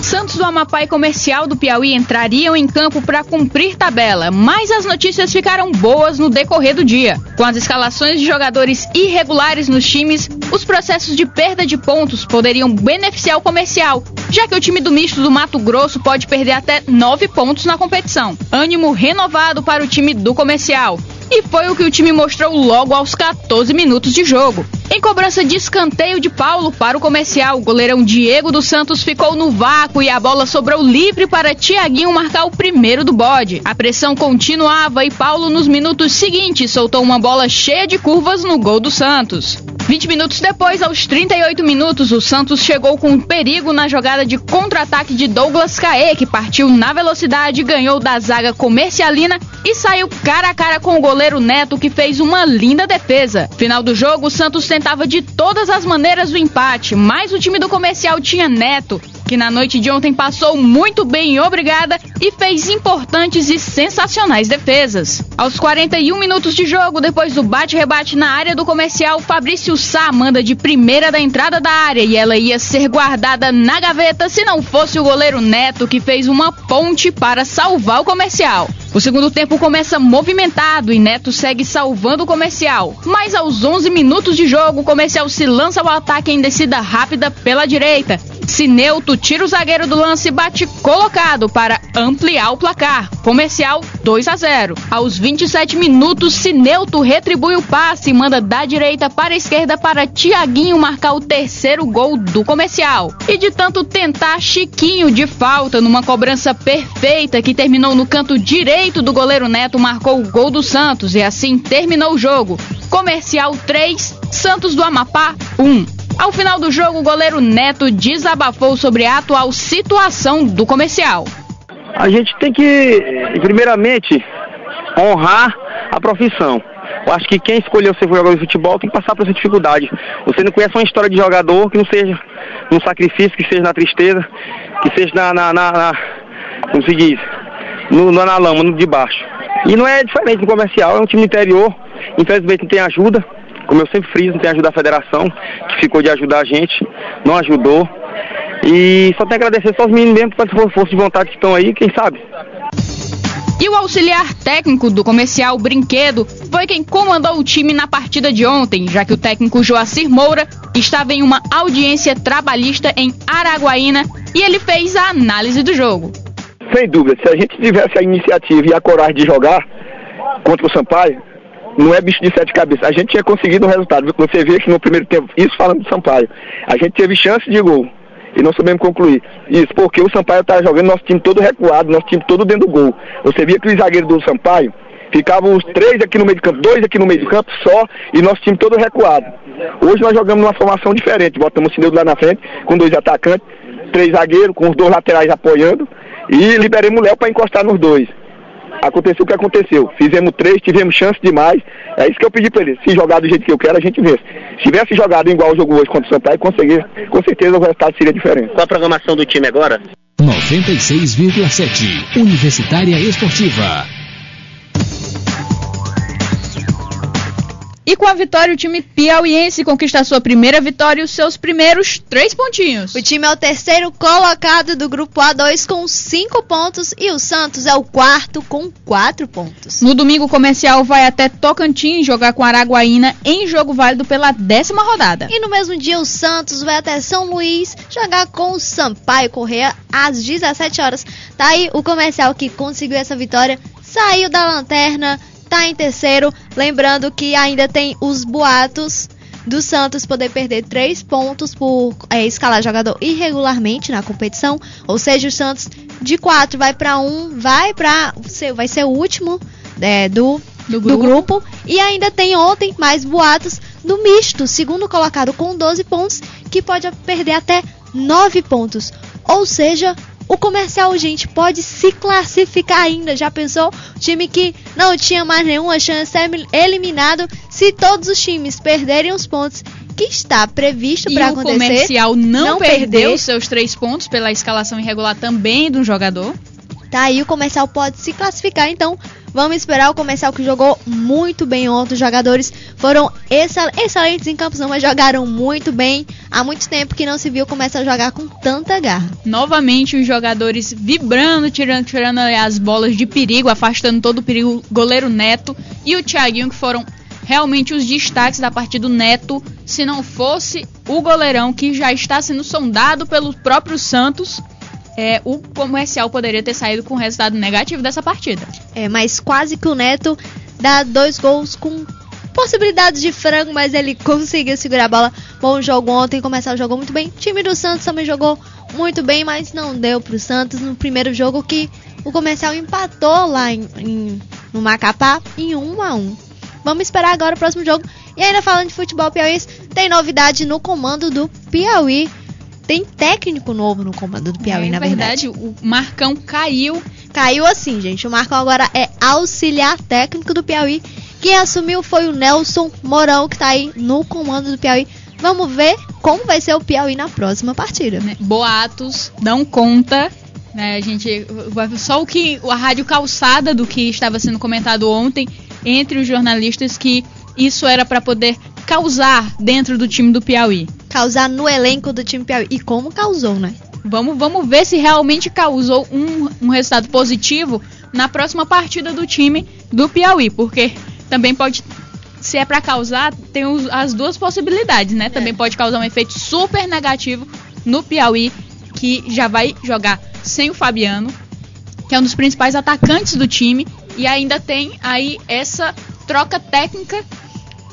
Santos do Amapá e Comercial do Piauí entrariam em campo para cumprir tabela, mas as notícias ficaram boas no decorrer do dia. Com as escalações de jogadores irregulares nos times, os processos de perda de pontos poderiam beneficiar o Comercial, já que o time do misto do Mato Grosso pode perder até 9 pontos na competição. Ânimo renovado para o time do Comercial. E foi o que o time mostrou logo aos 14 minutos de jogo. Em cobrança de escanteio de Paulo para o Comercial, o goleirão Diego dos Santos ficou no vácuo e a bola sobrou livre para Thiaguinho marcar o primeiro do bode. A pressão continuava e Paulo, nos minutos seguintes, soltou uma bola cheia de curvas no gol do Santos. 20 minutos depois, aos 38 minutos, o Santos chegou com perigo na jogada de contra-ataque de Douglas Caê, que partiu na velocidade, ganhou da zaga comercialina e saiu cara a cara com o goleiro Neto, que fez uma linda defesa. Final do jogo, o Santos tentava de todas as maneiras o empate, mas o time do Comercial tinha Neto, que na noite de ontem passou muito bem, obrigada, e fez importantes e sensacionais defesas. Aos 41 minutos de jogo, depois do bate-rebate na área do Comercial, Fabrício Sá manda de primeira da entrada da área e ela ia ser guardada na gaveta se não fosse o goleiro Neto, que fez uma ponte para salvar o Comercial. O segundo tempo começa movimentado e Neto segue salvando o Comercial. Mas aos 11 minutos de jogo, o Comercial se lança ao ataque em descida rápida pela direita. Cineuto tira o zagueiro do lance e bate colocado para ampliar o placar. Comercial 2-0. Aos 27 minutos, Cineuto retribui o passe e manda da direita para a esquerda para Thiaguinho marcar o terceiro gol do Comercial. E de tanto tentar, Chiquinho, de falta, numa cobrança perfeita que terminou no canto direito do goleiro Neto, marcou o gol do Santos e assim terminou o jogo. Comercial 3, Santos do Amapá 1. Ao final do jogo, o goleiro Neto desabafou sobre a atual situação do Comercial. A gente tem que, primeiramente, honrar a profissão. Eu acho que quem escolheu ser jogador de futebol tem que passar por essa dificuldade. Você não conhece uma história de jogador que não seja no sacrifício, que seja na tristeza, que seja como se diz, na lama, de baixo. E não é diferente no Comercial, é um time interior, infelizmente não tem ajuda. Como eu sempre friso, não tem ajuda da federação, que ficou de ajudar a gente, não ajudou. E só tem que agradecer só os meninos mesmo, por força de vontade que estão aí, quem sabe. E o auxiliar técnico do Comercial, Brinquedo, foi quem comandou o time na partida de ontem, já que o técnico Joacir Moura estava em uma audiência trabalhista em Araguaína e ele fez a análise do jogo. Sem dúvida, se a gente tivesse a iniciativa e a coragem de jogar contra o Sampaio, não é bicho de 7 cabeças. A gente tinha conseguido um resultado. Você vê que no primeiro tempo, isso falando do Sampaio, a gente teve chance de gol e não soubemos concluir. Isso porque o Sampaio estava jogando, nosso time todo recuado, nosso time todo dentro do gol. Você via que os zagueiros do Sampaio ficavam os 3 aqui no meio do campo, 2 aqui no meio do campo só, e nosso time todo recuado. Hoje nós jogamos numa formação diferente. Botamos o Cineuto lá na frente, com 2 atacantes, 3 zagueiros, com os 2 laterais apoiando, e liberemos o Léo para encostar nos 2. Aconteceu o que aconteceu. Fizemos 3, tivemos chance demais. É isso que eu pedi para ele. Se jogar do jeito que eu quero, a gente vence. Se tivesse jogado igual o jogo hoje contra o Sampaio, com certeza o resultado seria diferente. Qual a programação do time agora? 96,7 Universitária Esportiva. E com a vitória, o time piauiense conquista a sua primeira vitória e os seus primeiros 3 pontinhos. O time é o terceiro colocado do grupo A2 com 5 pontos e o Santos é o quarto com 4 pontos. No domingo, o Comercial vai até Tocantins jogar com Araguaína em jogo válido pela 10ª rodada. E no mesmo dia, o Santos vai até São Luís jogar com o Sampaio Corrêa às 17 horas. Tá aí o Comercial que conseguiu essa vitória, saiu da lanterna, tá em terceiro, lembrando que ainda tem os boatos do Santos poder perder 3 pontos por escalar jogador irregularmente na competição, ou seja, o Santos de 4 vai para 1, vai ser o último do grupo, e ainda tem ontem mais boatos do misto, segundo colocado com 12 pontos, que pode perder até 9 pontos, ou seja, o Comercial, gente, pode se classificar ainda. Já pensou? O time que não tinha mais nenhuma chance de ser eliminado se todos os times perderem os pontos que está previsto para acontecer. E o Comercial não perdeu seus 3 pontos pela escalação irregular também de um jogador. Tá aí, o Comercial pode se classificar, então vamos esperar. O Comercial que jogou muito bem ontem. Os jogadores foram excelentes em campo, mas jogaram muito bem. Há muito tempo que não se viu o Comercial jogar com tanta garra. Novamente os jogadores vibrando, tirando as bolas de perigo, afastando todo o perigo, o goleiro Neto e o Thiaguinho, que foram realmente os destaques da partida do Neto. Se não fosse o goleirão, que já está sendo sondado pelo próprio Santos, o Comercial poderia ter saído com um resultado negativo dessa partida. Mas quase que o Neto dá 2 gols com possibilidades de frango, mas ele conseguiu segurar a bola. Bom jogo ontem, o Comercial jogou muito bem. O time do Santos também jogou muito bem, mas não deu pro Santos no primeiro jogo, que o Comercial empatou lá no Macapá em 1-1. Vamos esperar agora o próximo jogo. E ainda falando de futebol piauiense, tem novidade no comando do Piauí. Tem técnico novo no comando do Piauí, na verdade. O Marcão caiu. Caiu assim, gente. O Marcão agora é auxiliar técnico do Piauí. Quem assumiu foi o Nelson Mourão, que tá aí no comando do Piauí. Vamos ver como vai ser o Piauí na próxima partida. Boatos dão conta, né? A gente só a rádio calçada do que estava sendo comentado ontem entre os jornalistas, que isso era para poder causar dentro do time do Piauí. Causar no elenco do time Piauí. E como causou, né? Vamos ver se realmente causou um resultado positivo na próxima partida do time do Piauí, porque também pode, se é para causar, tem as duas possibilidades, né? Também pode causar um efeito super negativo no Piauí, que já vai jogar sem o Fabiano, que é um dos principais atacantes do time, e ainda tem aí essa troca técnica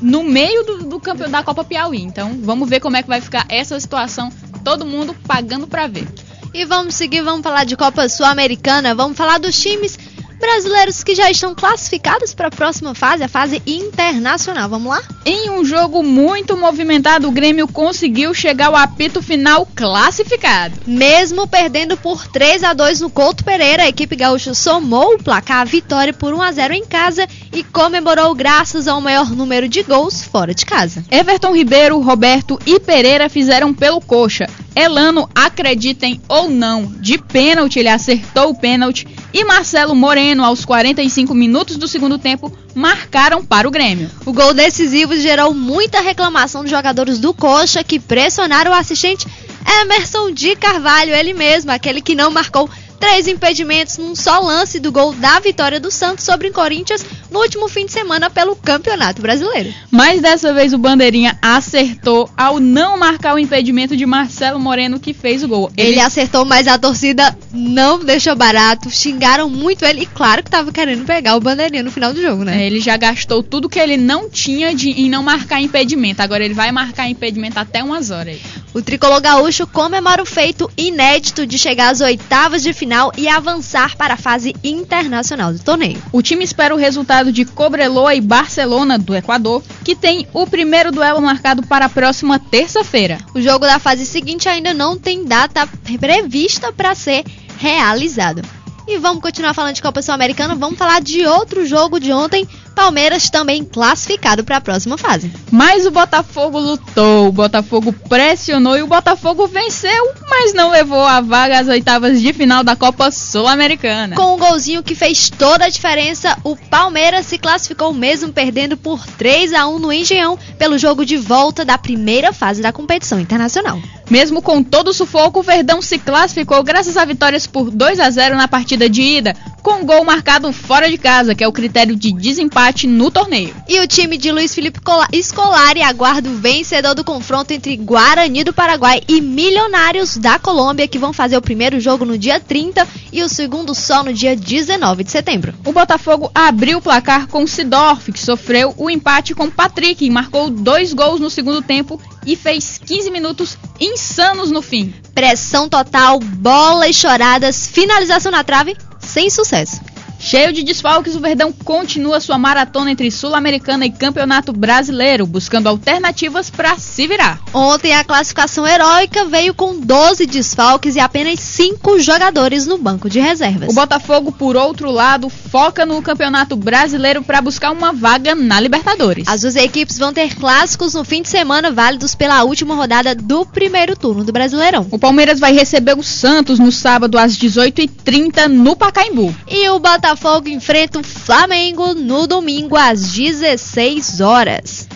no meio do campeonato da Copa Piauí. Então vamos ver como é que vai ficar essa situação, todo mundo pagando para ver. E vamos seguir, vamos falar de Copa Sul-Americana, vamos falar dos times brasileiros que já estão classificados para a próxima fase, a fase internacional. Vamos lá? Em um jogo muito movimentado, o Grêmio conseguiu chegar ao apito final classificado. Mesmo perdendo por 3-2 no Couto Pereira, a equipe gaúcha somou o placar à vitória por 1-0 em casa e comemorou graças ao maior número de gols fora de casa. Everton Ribeiro, Roberto e Pereira fizeram pelo coxa. Elano, acreditem ou não, de pênalti, ele acertou o pênalti, e Marcelo Moreno, aos 45 minutos do segundo tempo, marcaram para o Grêmio. O gol decisivo gerou muita reclamação dos jogadores do coxa, que pressionaram o assistente Emerson de Carvalho, ele mesmo, aquele que não marcou 3 impedimentos num só lance do gol da vitória do Santos sobre o Corinthians no último fim de semana pelo Campeonato Brasileiro. Mas dessa vez o Bandeirinha acertou ao não marcar o impedimento de Marcelo Moreno, que fez o gol. Ele acertou, mas a torcida não deixou barato, xingaram muito ele e claro que estava querendo pegar o Bandeirinha no final do jogo, né? Ele já gastou tudo que ele não tinha em não marcar impedimento, agora ele vai marcar impedimento até umas horas. O tricolor gaúcho comemora o feito inédito de chegar às oitavas de final e avançar para a fase internacional do torneio. O time espera o resultado de Cobreloa e Barcelona do Equador, que tem o primeiro duelo marcado para a próxima terça-feira. O jogo da fase seguinte ainda não tem data prevista para ser realizado. E vamos continuar falando de Copa Sul-Americana, vamos falar de outro jogo de ontem, Palmeiras também classificado para a próxima fase. Mas o Botafogo lutou, o Botafogo pressionou e o Botafogo venceu, mas não levou a vaga às oitavas de final da Copa Sul-Americana. Com um golzinho que fez toda a diferença, o Palmeiras se classificou mesmo perdendo por 3-1 no Engenhão pelo jogo de volta da primeira fase da competição internacional. Mesmo com todo o sufoco, o Verdão se classificou graças a vitórias por 2-0 na partida de ida, com um gol marcado fora de casa, que é o critério de desempate no torneio. E o time de Luiz Felipe Scolari aguarda o vencedor do confronto entre Guarani do Paraguai e Milionários da Colômbia, que vão fazer o primeiro jogo no dia 30 e o segundo só no dia 19 de setembro. O Botafogo abriu o placar com Sidorf, que sofreu o empate com Patrick, e marcou 2 gols no segundo tempo e fez 15 minutos insanos no fim. Pressão total, bola e choradas, finalização na trave, sem sucesso. Cheio de desfalques, o Verdão continua sua maratona entre Sul-Americana e Campeonato Brasileiro, buscando alternativas para se virar. Ontem a classificação heróica veio com 12 desfalques e apenas 5 jogadores no banco de reservas. O Botafogo, por outro lado, foca no Campeonato Brasileiro para buscar uma vaga na Libertadores. As duas equipes vão ter clássicos no fim de semana, válidos pela última rodada do primeiro turno do Brasileirão. O Palmeiras vai receber o Santos no sábado às 18h30 no Pacaembu. E o Botafogo enfrenta o Flamengo no domingo às 16 horas.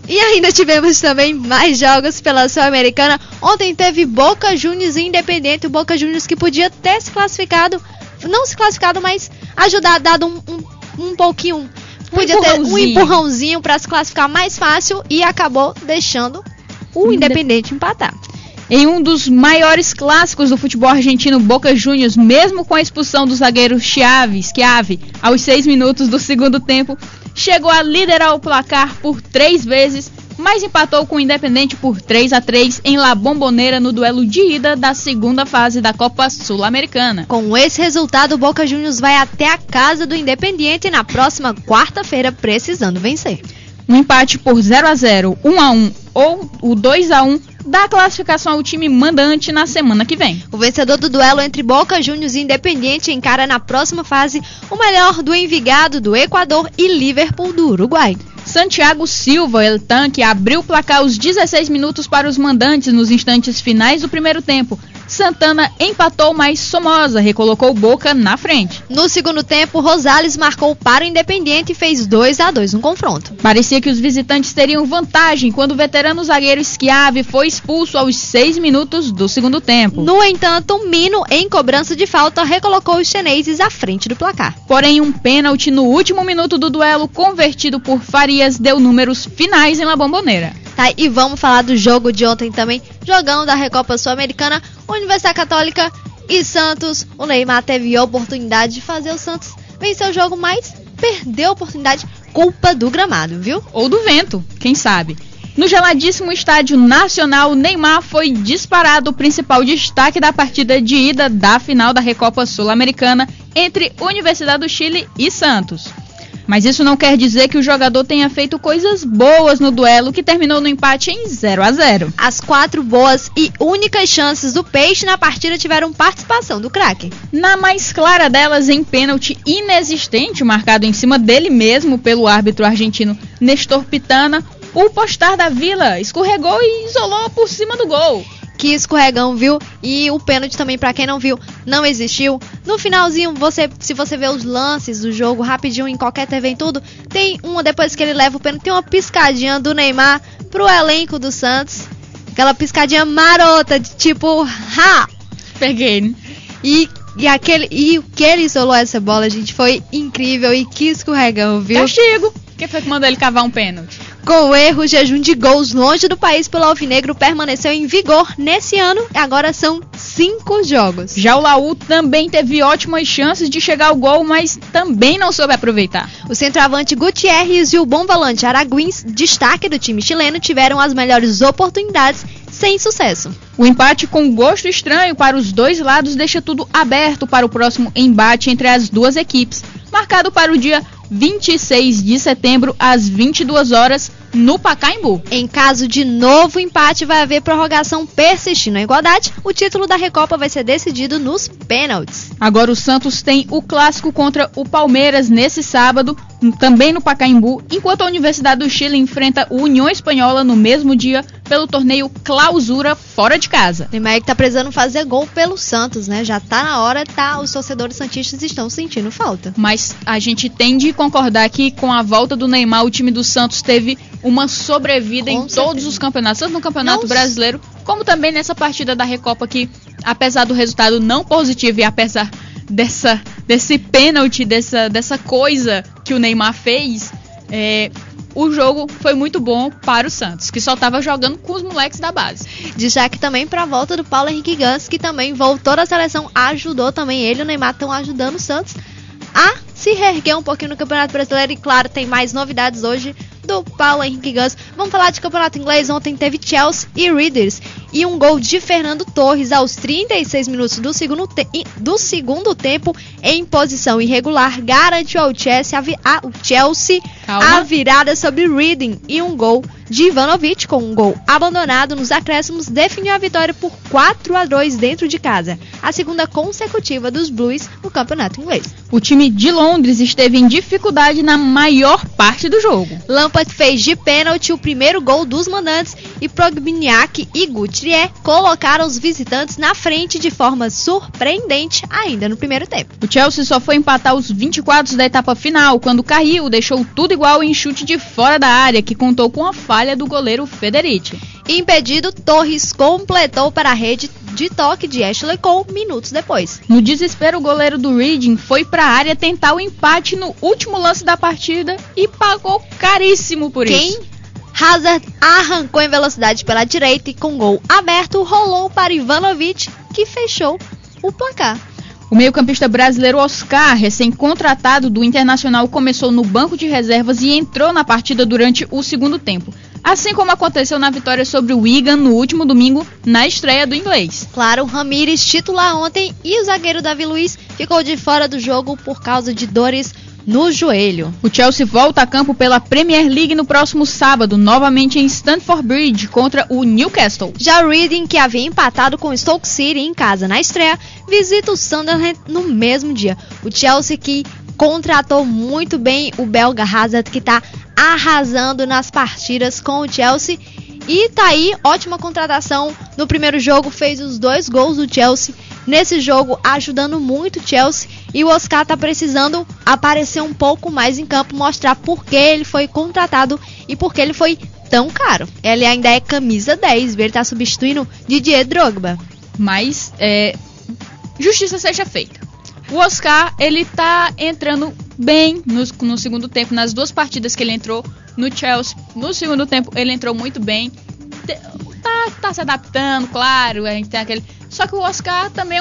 E ainda tivemos também mais jogos pela Sul-Americana. Ontem teve Boca Juniors e Independiente. O Boca Juniors que podia ter se classificado, não se classificado, mas ajudado, dado um pouquinho, podia ter um empurrãozinho para se classificar mais fácil e acabou deixando o Independiente empatar. Em um dos maiores clássicos do futebol argentino, Boca Juniors, mesmo com a expulsão do zagueiro Schiavi, aos 6 minutos do segundo tempo, chegou a liderar o placar por 3 vezes, mas empatou com o Independiente por 3-3 em La Bombonera no duelo de ida da segunda fase da Copa Sul-Americana. Com esse resultado, o Boca Juniors vai até a casa do Independiente na próxima quarta-feira, precisando vencer. Um empate por 0-0, 1-1 ou o 2-1 dá a classificação ao time mandante na semana que vem. O vencedor do duelo entre Boca Juniors e Independiente encara na próxima fase o melhor do Envigado, do Equador, e Liverpool, do Uruguai. Santiago Silva, El Tanque, abriu o placar aos 16 minutos para os mandantes nos instantes finais do primeiro tempo. Santana empatou, mas Somoza recolocou Boca na frente. No segundo tempo, Rosales marcou para o Independiente e fez 2-2 no confronto. Parecia que os visitantes teriam vantagem quando o veterano zagueiro Schiavi foi expulso aos 6 minutos do segundo tempo. No entanto, Mino, em cobrança de falta, recolocou os chineses à frente do placar. Porém, um pênalti no último minuto do duelo, convertido por Farias, deu números finais em La Bombonera. Tá, e vamos falar do jogo de ontem também, jogão da Recopa Sul-Americana, Universidade Católica e Santos. O Neymar teve a oportunidade de fazer o Santos vencer o jogo, mas perdeu a oportunidade, culpa do gramado, viu? Ou do vento, quem sabe. No geladíssimo Estádio Nacional, Neymar foi disparado o principal destaque da partida de ida da final da Recopa Sul-Americana entre Universidade do Chile e Santos. Mas isso não quer dizer que o jogador tenha feito coisas boas no duelo, que terminou no empate em 0-0. As 4 boas e únicas chances do Peixe na partida tiveram participação do craque. Na mais clara delas, em pênalti inexistente, marcado em cima dele mesmo pelo árbitro argentino Nestor Pitana, o Postar da Vila escorregou e isolou por cima do gol. Que escorregão, viu? E o pênalti também, pra quem não viu, não existiu. No finalzinho, se você vê os lances do jogo rapidinho em qualquer TV e tudo, tem uma, depois que ele leva o pênalti, tem uma piscadinha do Neymar pro elenco do Santos. Aquela piscadinha marota, de tipo, ha! Peguei. E o que ele isolou essa bola, gente, foi incrível. E que escorregão, viu? Castigo! Quem foi que mandou ele cavar um pênalti? Com o erro, o jejum de gols longe do país pelo Alvinegro permaneceu em vigor nesse ano e agora são 5 jogos. Já o Laú também teve ótimas chances de chegar ao gol, mas também não soube aproveitar. O centroavante Gutierrez e o bom volante Araguins, destaque do time chileno, tiveram as melhores oportunidades sem sucesso. O empate com gosto estranho para os dois lados deixa tudo aberto para o próximo embate entre as duas equipes, marcado para o dia 26 de setembro, às 22 horas, no Pacaembu. Em caso de novo empate, vai haver prorrogação. Persistindo a igualdade, o título da Recopa vai ser decidido nos pênaltis. Agora o Santos tem o clássico contra o Palmeiras nesse sábado, também no Pacaembu, enquanto a Universidade do Chile enfrenta o União Espanhola no mesmo dia pelo torneio Clausura fora de casa. Neymar que tá precisando fazer gol pelo Santos, né? Já tá na hora, os torcedores santistas estão sentindo falta. Mas a gente tem de concordar que com a volta do Neymar, o time do Santos teve uma sobrevida em todos os campeonatos, tanto no Campeonato Brasileiro, como também nessa partida da Recopa, que apesar do resultado não positivo e apesar desse pênalti, dessa coisa que o Neymar fez, o jogo foi muito bom para o Santos, que só estava jogando com os moleques da base. Destaque também para a volta do Paulo Henrique Ganso, que também voltou da seleção, ajudou também ele e o Neymar estão ajudando o Santos a se reerguer um pouquinho no Campeonato Brasileiro. E claro, tem mais novidades hoje do Paulo Henrique Ganso. Vamos falar de Campeonato Inglês. Ontem teve Chelsea e Readers e um gol de Fernando Torres aos 36 minutos do segundo tempo em posição irregular garantiu ao Chelsea a virada sobre Reading, e um gol de Ivanovic, com um gol abandonado nos acréscimos, definiu a vitória por 4-2 dentro de casa, a segunda consecutiva dos Blues no Campeonato Inglês. O time de Londres esteve em dificuldade na maior parte do jogo. Lampard fez de pênalti o primeiro gol dos mandantes e Progniak e Gutierrez colocaram os visitantes na frente de forma surpreendente ainda no primeiro tempo. O Chelsea só foi empatar os 24 da etapa final, quando Cahill deixou tudo igual em chute de fora da área, que contou com a falha do goleiro Federici. Impedido, Torres completou para a rede de toque de Ashley Cole minutos depois. No desespero, o goleiro do Reading foi para a área tentar o empate no último lance da partida e pagou caríssimo por isso. Hazard arrancou em velocidade pela direita e com gol aberto rolou para Ivanovic, que fechou o placar. O meio-campista brasileiro Oscar, recém-contratado do Internacional, começou no banco de reservas e entrou na partida durante o segundo tempo, assim como aconteceu na vitória sobre o Wigan no último domingo, na estreia do inglês. Claro, Ramírez titular ontem e o zagueiro Davi Luiz ficou de fora do jogo por causa de dores no joelho. O Chelsea volta a campo pela Premier League no próximo sábado, novamente em Stamford Bridge contra o Newcastle. Já o Reading, que havia empatado com o Stoke City em casa na estreia, visita o Sunderland no mesmo dia. O Chelsea, que contratou muito bem o belga Hazard, que está arrasando nas partidas com o Chelsea. E tá aí, ótima contratação. No primeiro jogo fez os 2 gols do Chelsea. Nesse jogo, ajudando muito o Chelsea. E o Oscar tá precisando aparecer um pouco mais em campo, mostrar por que ele foi contratado e por que ele foi tão caro. Ele ainda é camisa 10, ele tá substituindo Didier Drogba. Mas, justiça seja feita. O Oscar, ele tá entrando bem no segundo tempo, nas 2 partidas que ele entrou no Chelsea. No segundo tempo, ele entrou muito bem. Tá se adaptando, claro, a gente tem aquele... Só que o Oscar também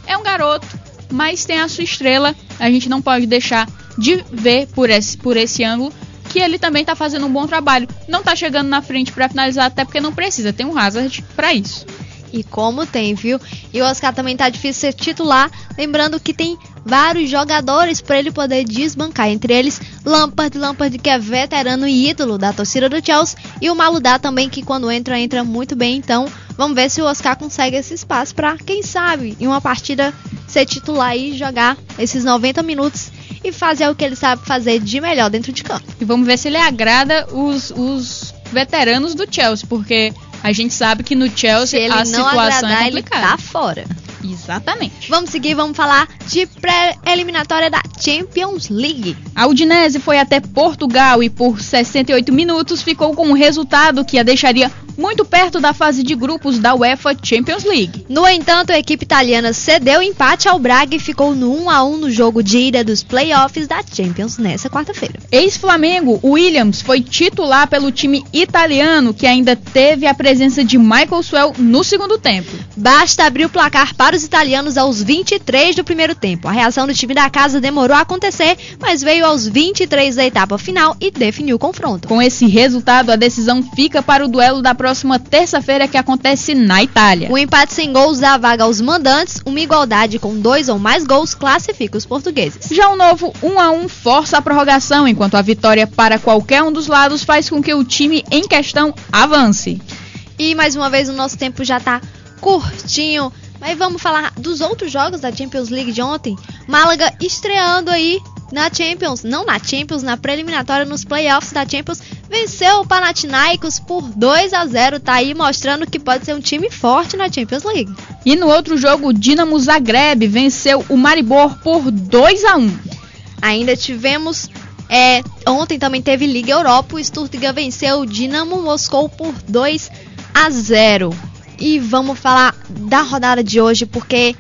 é um garoto, mas tem a sua estrela. A gente não pode deixar de ver por esse ângulo que ele também tá fazendo um bom trabalho. Não tá chegando na frente para finalizar, até porque não precisa, tem um Hazard para isso. E como tem, viu? E o Oscar também tá difícil ser titular, lembrando que tem vários jogadores para ele poder desbancar, entre eles Lampard que é veterano e ídolo da torcida do Chelsea, e o Maludá também, que quando entra muito bem. Então vamos ver se o Oscar consegue esse espaço para, quem sabe, em uma partida ser titular e jogar esses 90 minutos e fazer o que ele sabe fazer de melhor dentro de campo. E vamos ver se ele agrada os veteranos do Chelsea, porque a gente sabe que no Chelsea a situação é complicada. Ele tá fora. Exatamente. Vamos seguir, vamos falar de pré-eliminatória da Champions League. A Udinese foi até Portugal e por 68 minutos ficou com um resultado que a deixaria muito perto da fase de grupos da UEFA Champions League. No entanto, a equipe italiana cedeu empate ao Braga e ficou no 1-1 no jogo de ida dos playoffs da Champions nessa quarta-feira. Ex-Flamengo, Williams foi titular pelo time italiano, que ainda teve a presença de Michael Swell no segundo tempo. Basta abrir o placar para os italianos aos 23 do primeiro tempo. A reação do time da casa demorou a acontecer, mas veio aos 23 da etapa final e definiu o confronto. Com esse resultado, a decisão fica para o duelo da próxima terça-feira, que acontece na Itália. O empate sem gols dá vaga aos mandantes, uma igualdade com 2 ou mais gols classifica os portugueses. Já o novo 1-1 força a prorrogação, enquanto a vitória para qualquer um dos lados faz com que o time em questão avance. E mais uma vez o nosso tempo já tá curtinho, mas vamos falar dos outros jogos da Champions League de ontem. Málaga estreando aí na Champions, não na Champions, na preliminatória, nos playoffs da Champions, venceu o Panathinaikos por 2-0, tá aí mostrando que pode ser um time forte na Champions League. E no outro jogo, o Dinamo Zagreb venceu o Maribor por 2-1. Ainda tivemos, ontem também teve Liga Europa, o Stuttgart venceu o Dinamo Moscou por 2-0. E vamos falar da rodada de hoje, porque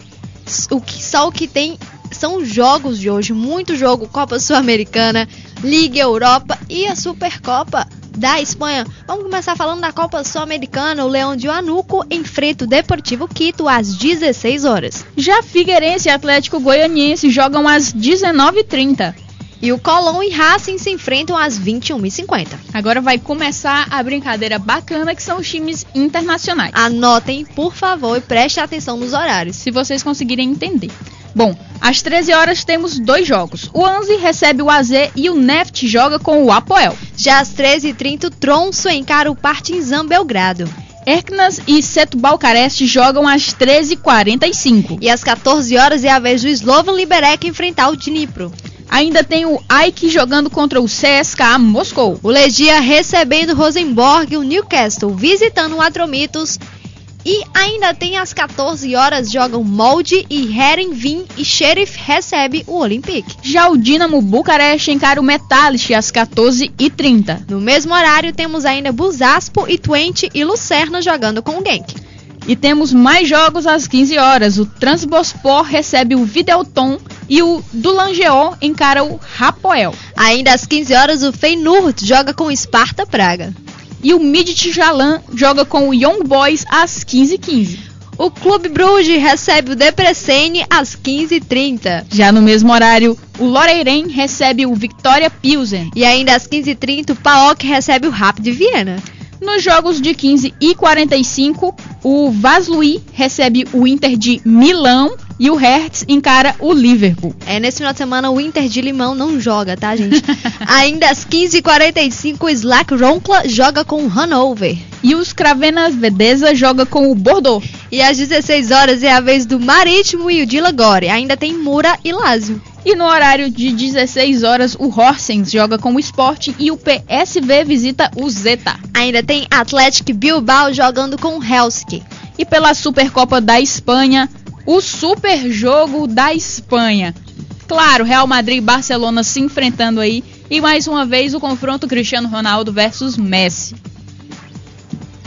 só o que tem são os jogos de hoje, muito jogo, Copa Sul-Americana, Liga Europa e a Supercopa da Espanha. Vamos começar falando da Copa Sul-Americana. O Leão de Huánuco enfrenta o Deportivo Quito às 16 horas. Já Figueirense e Atlético Goianiense jogam às 19h30. E o Colón e Racing se enfrentam às 21h50. Agora vai começar a brincadeira bacana, que são os times internacionais. Anotem, por favor, e prestem atenção nos horários, se vocês conseguirem entender. Bom, às 13 horas temos 2 jogos. O Anzi recebe o AZ e o Neft joga com o Apoel. Já às 13h30, o Tromsø encara o Partizan Belgrado. Erknas e Setúbal Bucareste jogam às 13h45. E às 14 horas é a vez do Slovan Liberec enfrentar o Dnipro. Ainda tem o AEK jogando contra o CSKA Moscou. O Legia recebendo o Rosenborg e o Newcastle visitando o Atromitos. E ainda tem às 14 horas jogam Molde e Heerenveen e Sheriff recebe o Olympique. Já o Dinamo Bucareste encara o Metalist às 14h30. No mesmo horário temos ainda Busaspor e Twente e Lucerna jogando com o Genk. E temos mais jogos às 15 horas. O Trabzonspor recebe o Videoton e o Dulangeó encara o Hapoel. Ainda às 15 horas o Feyenoord joga com o Sparta Praga. E o Midtjylland joga com o Young Boys às 15h15. O Clube Brugge recebe o Debrecen às 15h30. Já no mesmo horário, o Lorient recebe o Viktoria Pilsen. E ainda às 15h30 o PAOK recebe o Rapid Viena. Nos jogos de 15h45, o Vaslui recebe o Inter de Milão e o Hertz encara o Liverpool. Nesse final de semana o Inter de Limão não joga, tá, gente? Ainda às 15h45, o Slack Ronkla joga com o Hannover. E os Crvena Zvezda joga com o Bordeaux. E às 16 horas é a vez do Marítimo e o Dila Gore. Ainda tem Mura e Lazio. E no horário de 16 horas, o Horsens joga com o Sporting e o PSV visita o Zeta. Ainda tem Atlético Bilbao jogando com o Helsinki. E pela Supercopa da Espanha, o super jogo da Espanha. Claro, Real Madrid e Barcelona se enfrentando aí. E mais uma vez o confronto Cristiano Ronaldo versus Messi.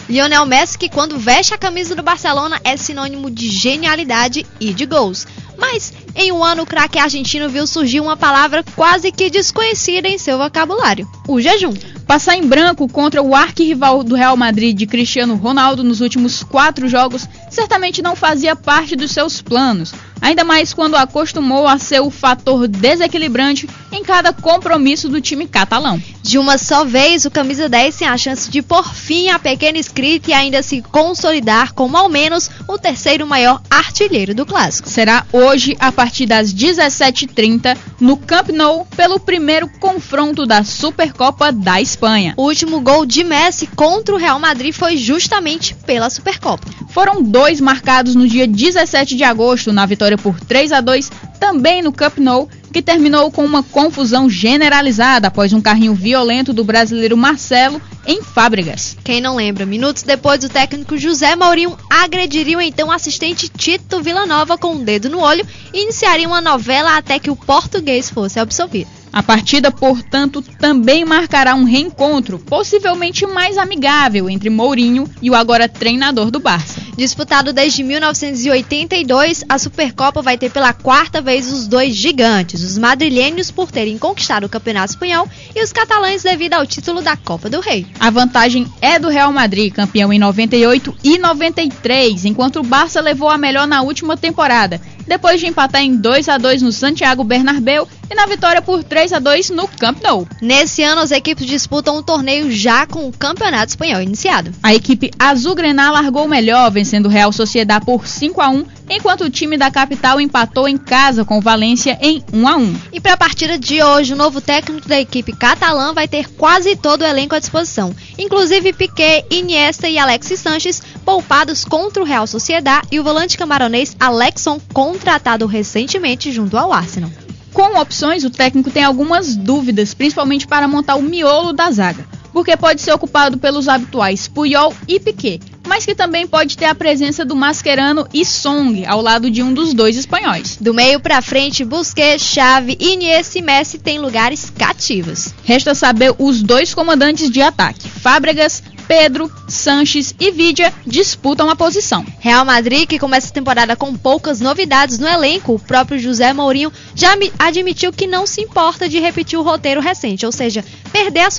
Lionel Messi, que quando veste a camisa do Barcelona é sinônimo de genialidade e de gols. Mas em um ano o craque argentino viu surgir uma palavra quase que desconhecida em seu vocabulário: o jejum. Passar em branco contra o arquirrival do Real Madrid de Cristiano Ronaldo nos últimos 4 jogos certamente não fazia parte dos seus planos, ainda mais quando acostumou a ser o fator desequilibrante em cada compromisso do time catalão. De uma só vez, o camisa 10 tem a chance de pôr fim à pequena escrita e ainda se consolidar como ao menos o terceiro maior artilheiro do clássico. Será hoje, a partir das 17h30, no Camp Nou, pelo primeiro confronto da Supercopa da Espanha. O último gol de Messi contra o Real Madrid foi justamente pela Supercopa. Foram 2 marcados no dia 17 de agosto, na vitória por 3-2, também no Camp Nou, que terminou com uma confusão generalizada após um carrinho violento do brasileiro Marcelo em Fábregas. Quem não lembra, minutos depois o técnico José Mourinho agrediria o então assistente Tito Villanova com um dedo no olho e iniciaria uma novela até que o português fosse absolvido. A partida, portanto, também marcará um reencontro, possivelmente mais amigável, entre Mourinho e o agora treinador do Barça. Disputado desde 1982, a Supercopa vai ter pela 4ª vez os 2 gigantes, os madrilhenhos por terem conquistado o Campeonato Espanhol e os catalães devido ao título da Copa do Rei. A vantagem é do Real Madrid, campeão em 98 e 93, enquanto o Barça levou a melhor na última temporada, depois de empatar em 2-2 no Santiago Bernabéu e na vitória por 3-2 no Camp Nou. Nesse ano, as equipes disputam um torneio já com o Campeonato Espanhol iniciado. A equipe azulgrana largou melhor, vencendo o Real Sociedad por 5-1, enquanto o time da capital empatou em casa com o Valência em 1-1. E para a partida de hoje, o novo técnico da equipe catalã vai ter quase todo o elenco à disposição, inclusive Piqué, Iniesta e Alexis Sánchez, poupados contra o Real Sociedad, e o volante camaronês Alexson, contratado recentemente junto ao Arsenal. Com opções, o técnico tem algumas dúvidas, principalmente para montar o miolo da zaga, porque pode ser ocupado pelos habituais Puyol e Piqué, mas que também pode ter a presença do Mascherano e Song, ao lado de um dos dois espanhóis. Do meio para frente, Busquets, Xavi, Iniesta e Messi têm lugares cativos. Resta saber os dois comandantes de ataque, Fábregas, Pedro, Sanches e Vidia disputam a posição. Real Madrid, que começa a temporada com poucas novidades no elenco, o próprio José Mourinho já admitiu que não se importa de repetir o roteiro recente, ou seja, perder a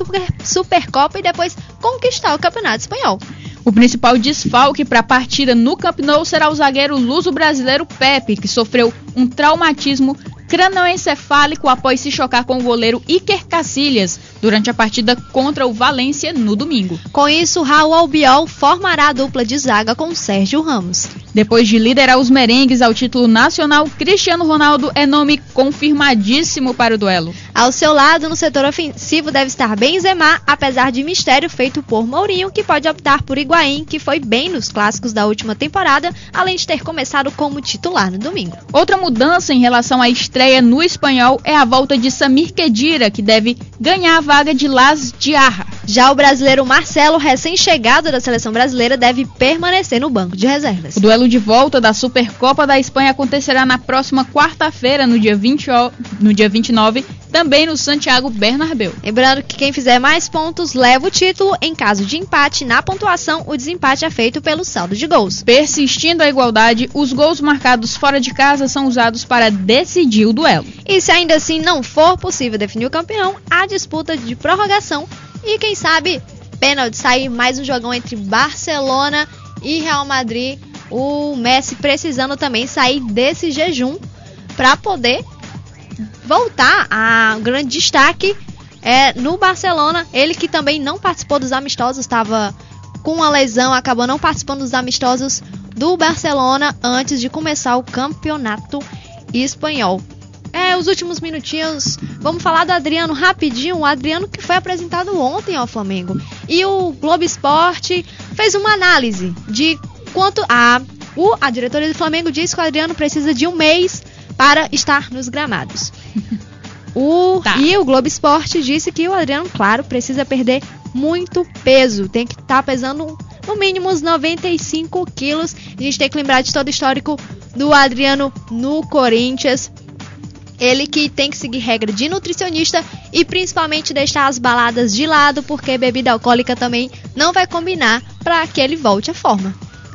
Supercopa e depois conquistar o Campeonato Espanhol. O principal desfalque para a partida no Camp Nou será o zagueiro luso-brasileiro Pepe, que sofreu um traumatismo crânioencefálico após se chocar com o goleiro Iker Casillas durante a partida contra o Valência no domingo. Com isso, Raul Albiol formará a dupla de zaga com Sérgio Ramos. Depois de liderar os merengues ao título nacional, Cristiano Ronaldo é nome confirmadíssimo para o duelo. Ao seu lado, no setor ofensivo, deve estar Benzema, apesar de mistério feito por Mourinho, que pode optar por Higuaín, que foi bem nos clássicos da última temporada, além de ter começado como titular no domingo. Outra mudança em relação à estreia no Espanhol é a volta de Samir Khedira, que deve ganhar a vaga de Las Diarra. Já o brasileiro Marcelo, recém-chegado da seleção brasileira, deve permanecer no banco de reservas. O duelo de volta da Supercopa da Espanha acontecerá na próxima quarta-feira, no dia 29, também no Santiago Bernabéu. Lembrando que quem fizer mais pontos leva o título. Em caso de empate na pontuação, o desempate é feito pelo saldo de gols. Persistindo a igualdade, os gols marcados fora de casa são usados para decidir o duelo. E se ainda assim não for possível definir o campeão, há disputa de prorrogação e quem sabe pênalti, sair mais um jogão entre Barcelona e Real Madrid. O Messi precisando também sair desse jejum para poder voltar a grande destaque no Barcelona. Ele que também não participou dos amistosos, estava com uma lesão, acabou não participando dos amistosos do Barcelona antes de começar o campeonato espanhol. Os últimos minutinhos, vamos falar do Adriano rapidinho. O Adriano que foi apresentado ontem ao Flamengo. E o Globo Esporte fez uma análise de quanto a diretoria do Flamengo diz que o Adriano precisa de um mês para estar nos gramados. E o Globo Esporte disse que o Adriano, claro, precisa perder muito peso. Tem que estar pesando no mínimo uns 95 quilos. A gente tem que lembrar de todo o histórico do Adriano no Corinthians. Ele que tem que seguir regra de nutricionista e principalmente deixar as baladas de lado, porque bebida alcoólica também não vai combinar para que ele volte à forma.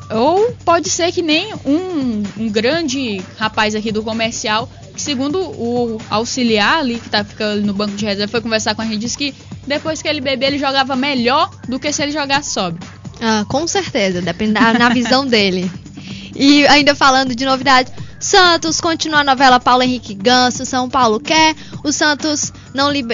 Ou pode ser que nem um grande rapaz aqui do comercial, que segundo o auxiliar ali, que tá ficando no banco de reserva, foi conversar com a gente, disse que depois que ele bebia, ele jogava melhor do que se ele jogasse sóbrio. Com certeza, depende na visão dele. E ainda falando de novidade, Santos continua a novela Paulo Henrique Ganso. São Paulo quer, o Santos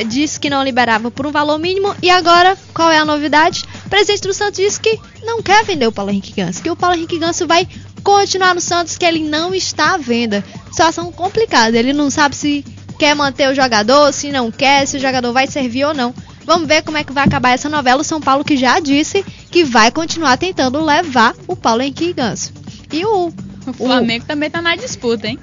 disse que não liberava por um valor mínimo. E agora, qual é a novidade? O presidente do Santos disse que não quer vender o Paulo Henrique Ganso, que o Paulo Henrique Ganso vai continuar no Santos, que ele não está à venda. Situação complicada, ele não sabe se quer manter o jogador, se não quer, se o jogador vai servir ou não. Vamos ver como é que vai acabar essa novela. O São Paulo que já disse que vai continuar tentando levar o Paulo Henrique Ganso. E o Flamengo também tá na disputa, hein?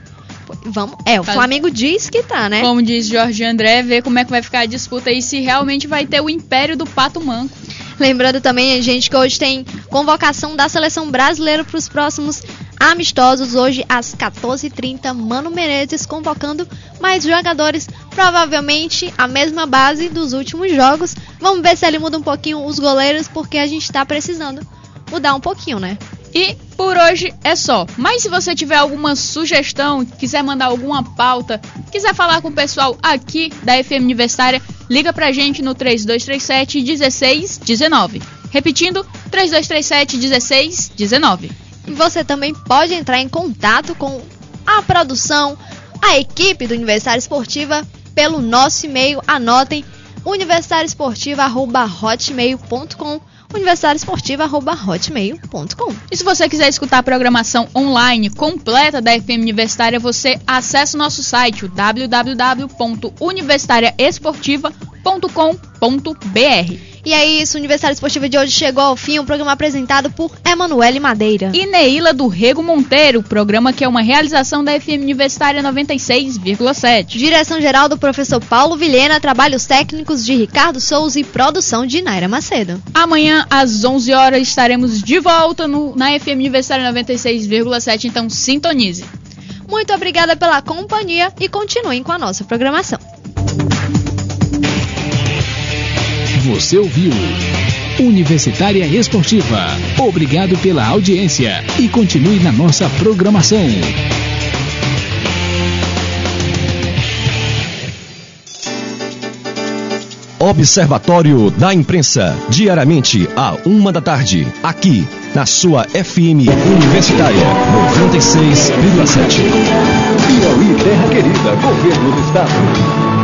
O Flamengo diz que tá, né? Como diz Jorge André, ver como é que vai ficar a disputa e se realmente vai ter o império do Pato Manco. Lembrando também, gente, que hoje tem convocação da seleção brasileira para os próximos amistosos. Hoje, às 14h30, Mano Menezes convocando mais jogadores, provavelmente a mesma base dos últimos jogos. Vamos ver se ele muda um pouquinho os goleiros, porque a gente tá precisando mudar um pouquinho, né? E por hoje é só. Mas se você tiver alguma sugestão, quiser mandar alguma pauta, quiser falar com o pessoal aqui da FM Universitária, liga pra gente no 3237-1619. Repetindo, 3237-1619. E você também pode entrar em contato com a produção, a equipe do Universitária Esportiva, pelo nosso e-mail. Anotem, universitariaesportiva@hotmail.com, universitariaesportiva@hotmail.com. E se você quiser escutar a programação online completa da FM Universitária, você acessa o nosso site, www.universitariaesportiva.com.br. E é isso, o Universitária Esportiva de hoje chegou ao fim, um programa apresentado por Emanuele Madeira e Neila do Rego Monteiro, programa que é uma realização da FM Universitária 96,7. Direção-geral do professor Paulo Vilhena, trabalhos técnicos de Ricardo Souza e produção de Naira Macedo. Amanhã, às 11 horas, estaremos de volta na FM Universitária 96,7, então sintonize. Muito obrigada pela companhia e continuem com a nossa programação. Você ouviu Universitária Esportiva. Obrigado pela audiência e continue na nossa programação. Observatório da Imprensa, diariamente à 13h, aqui na sua FM Universitária 96,7. Piauí, terra querida, governo do estado.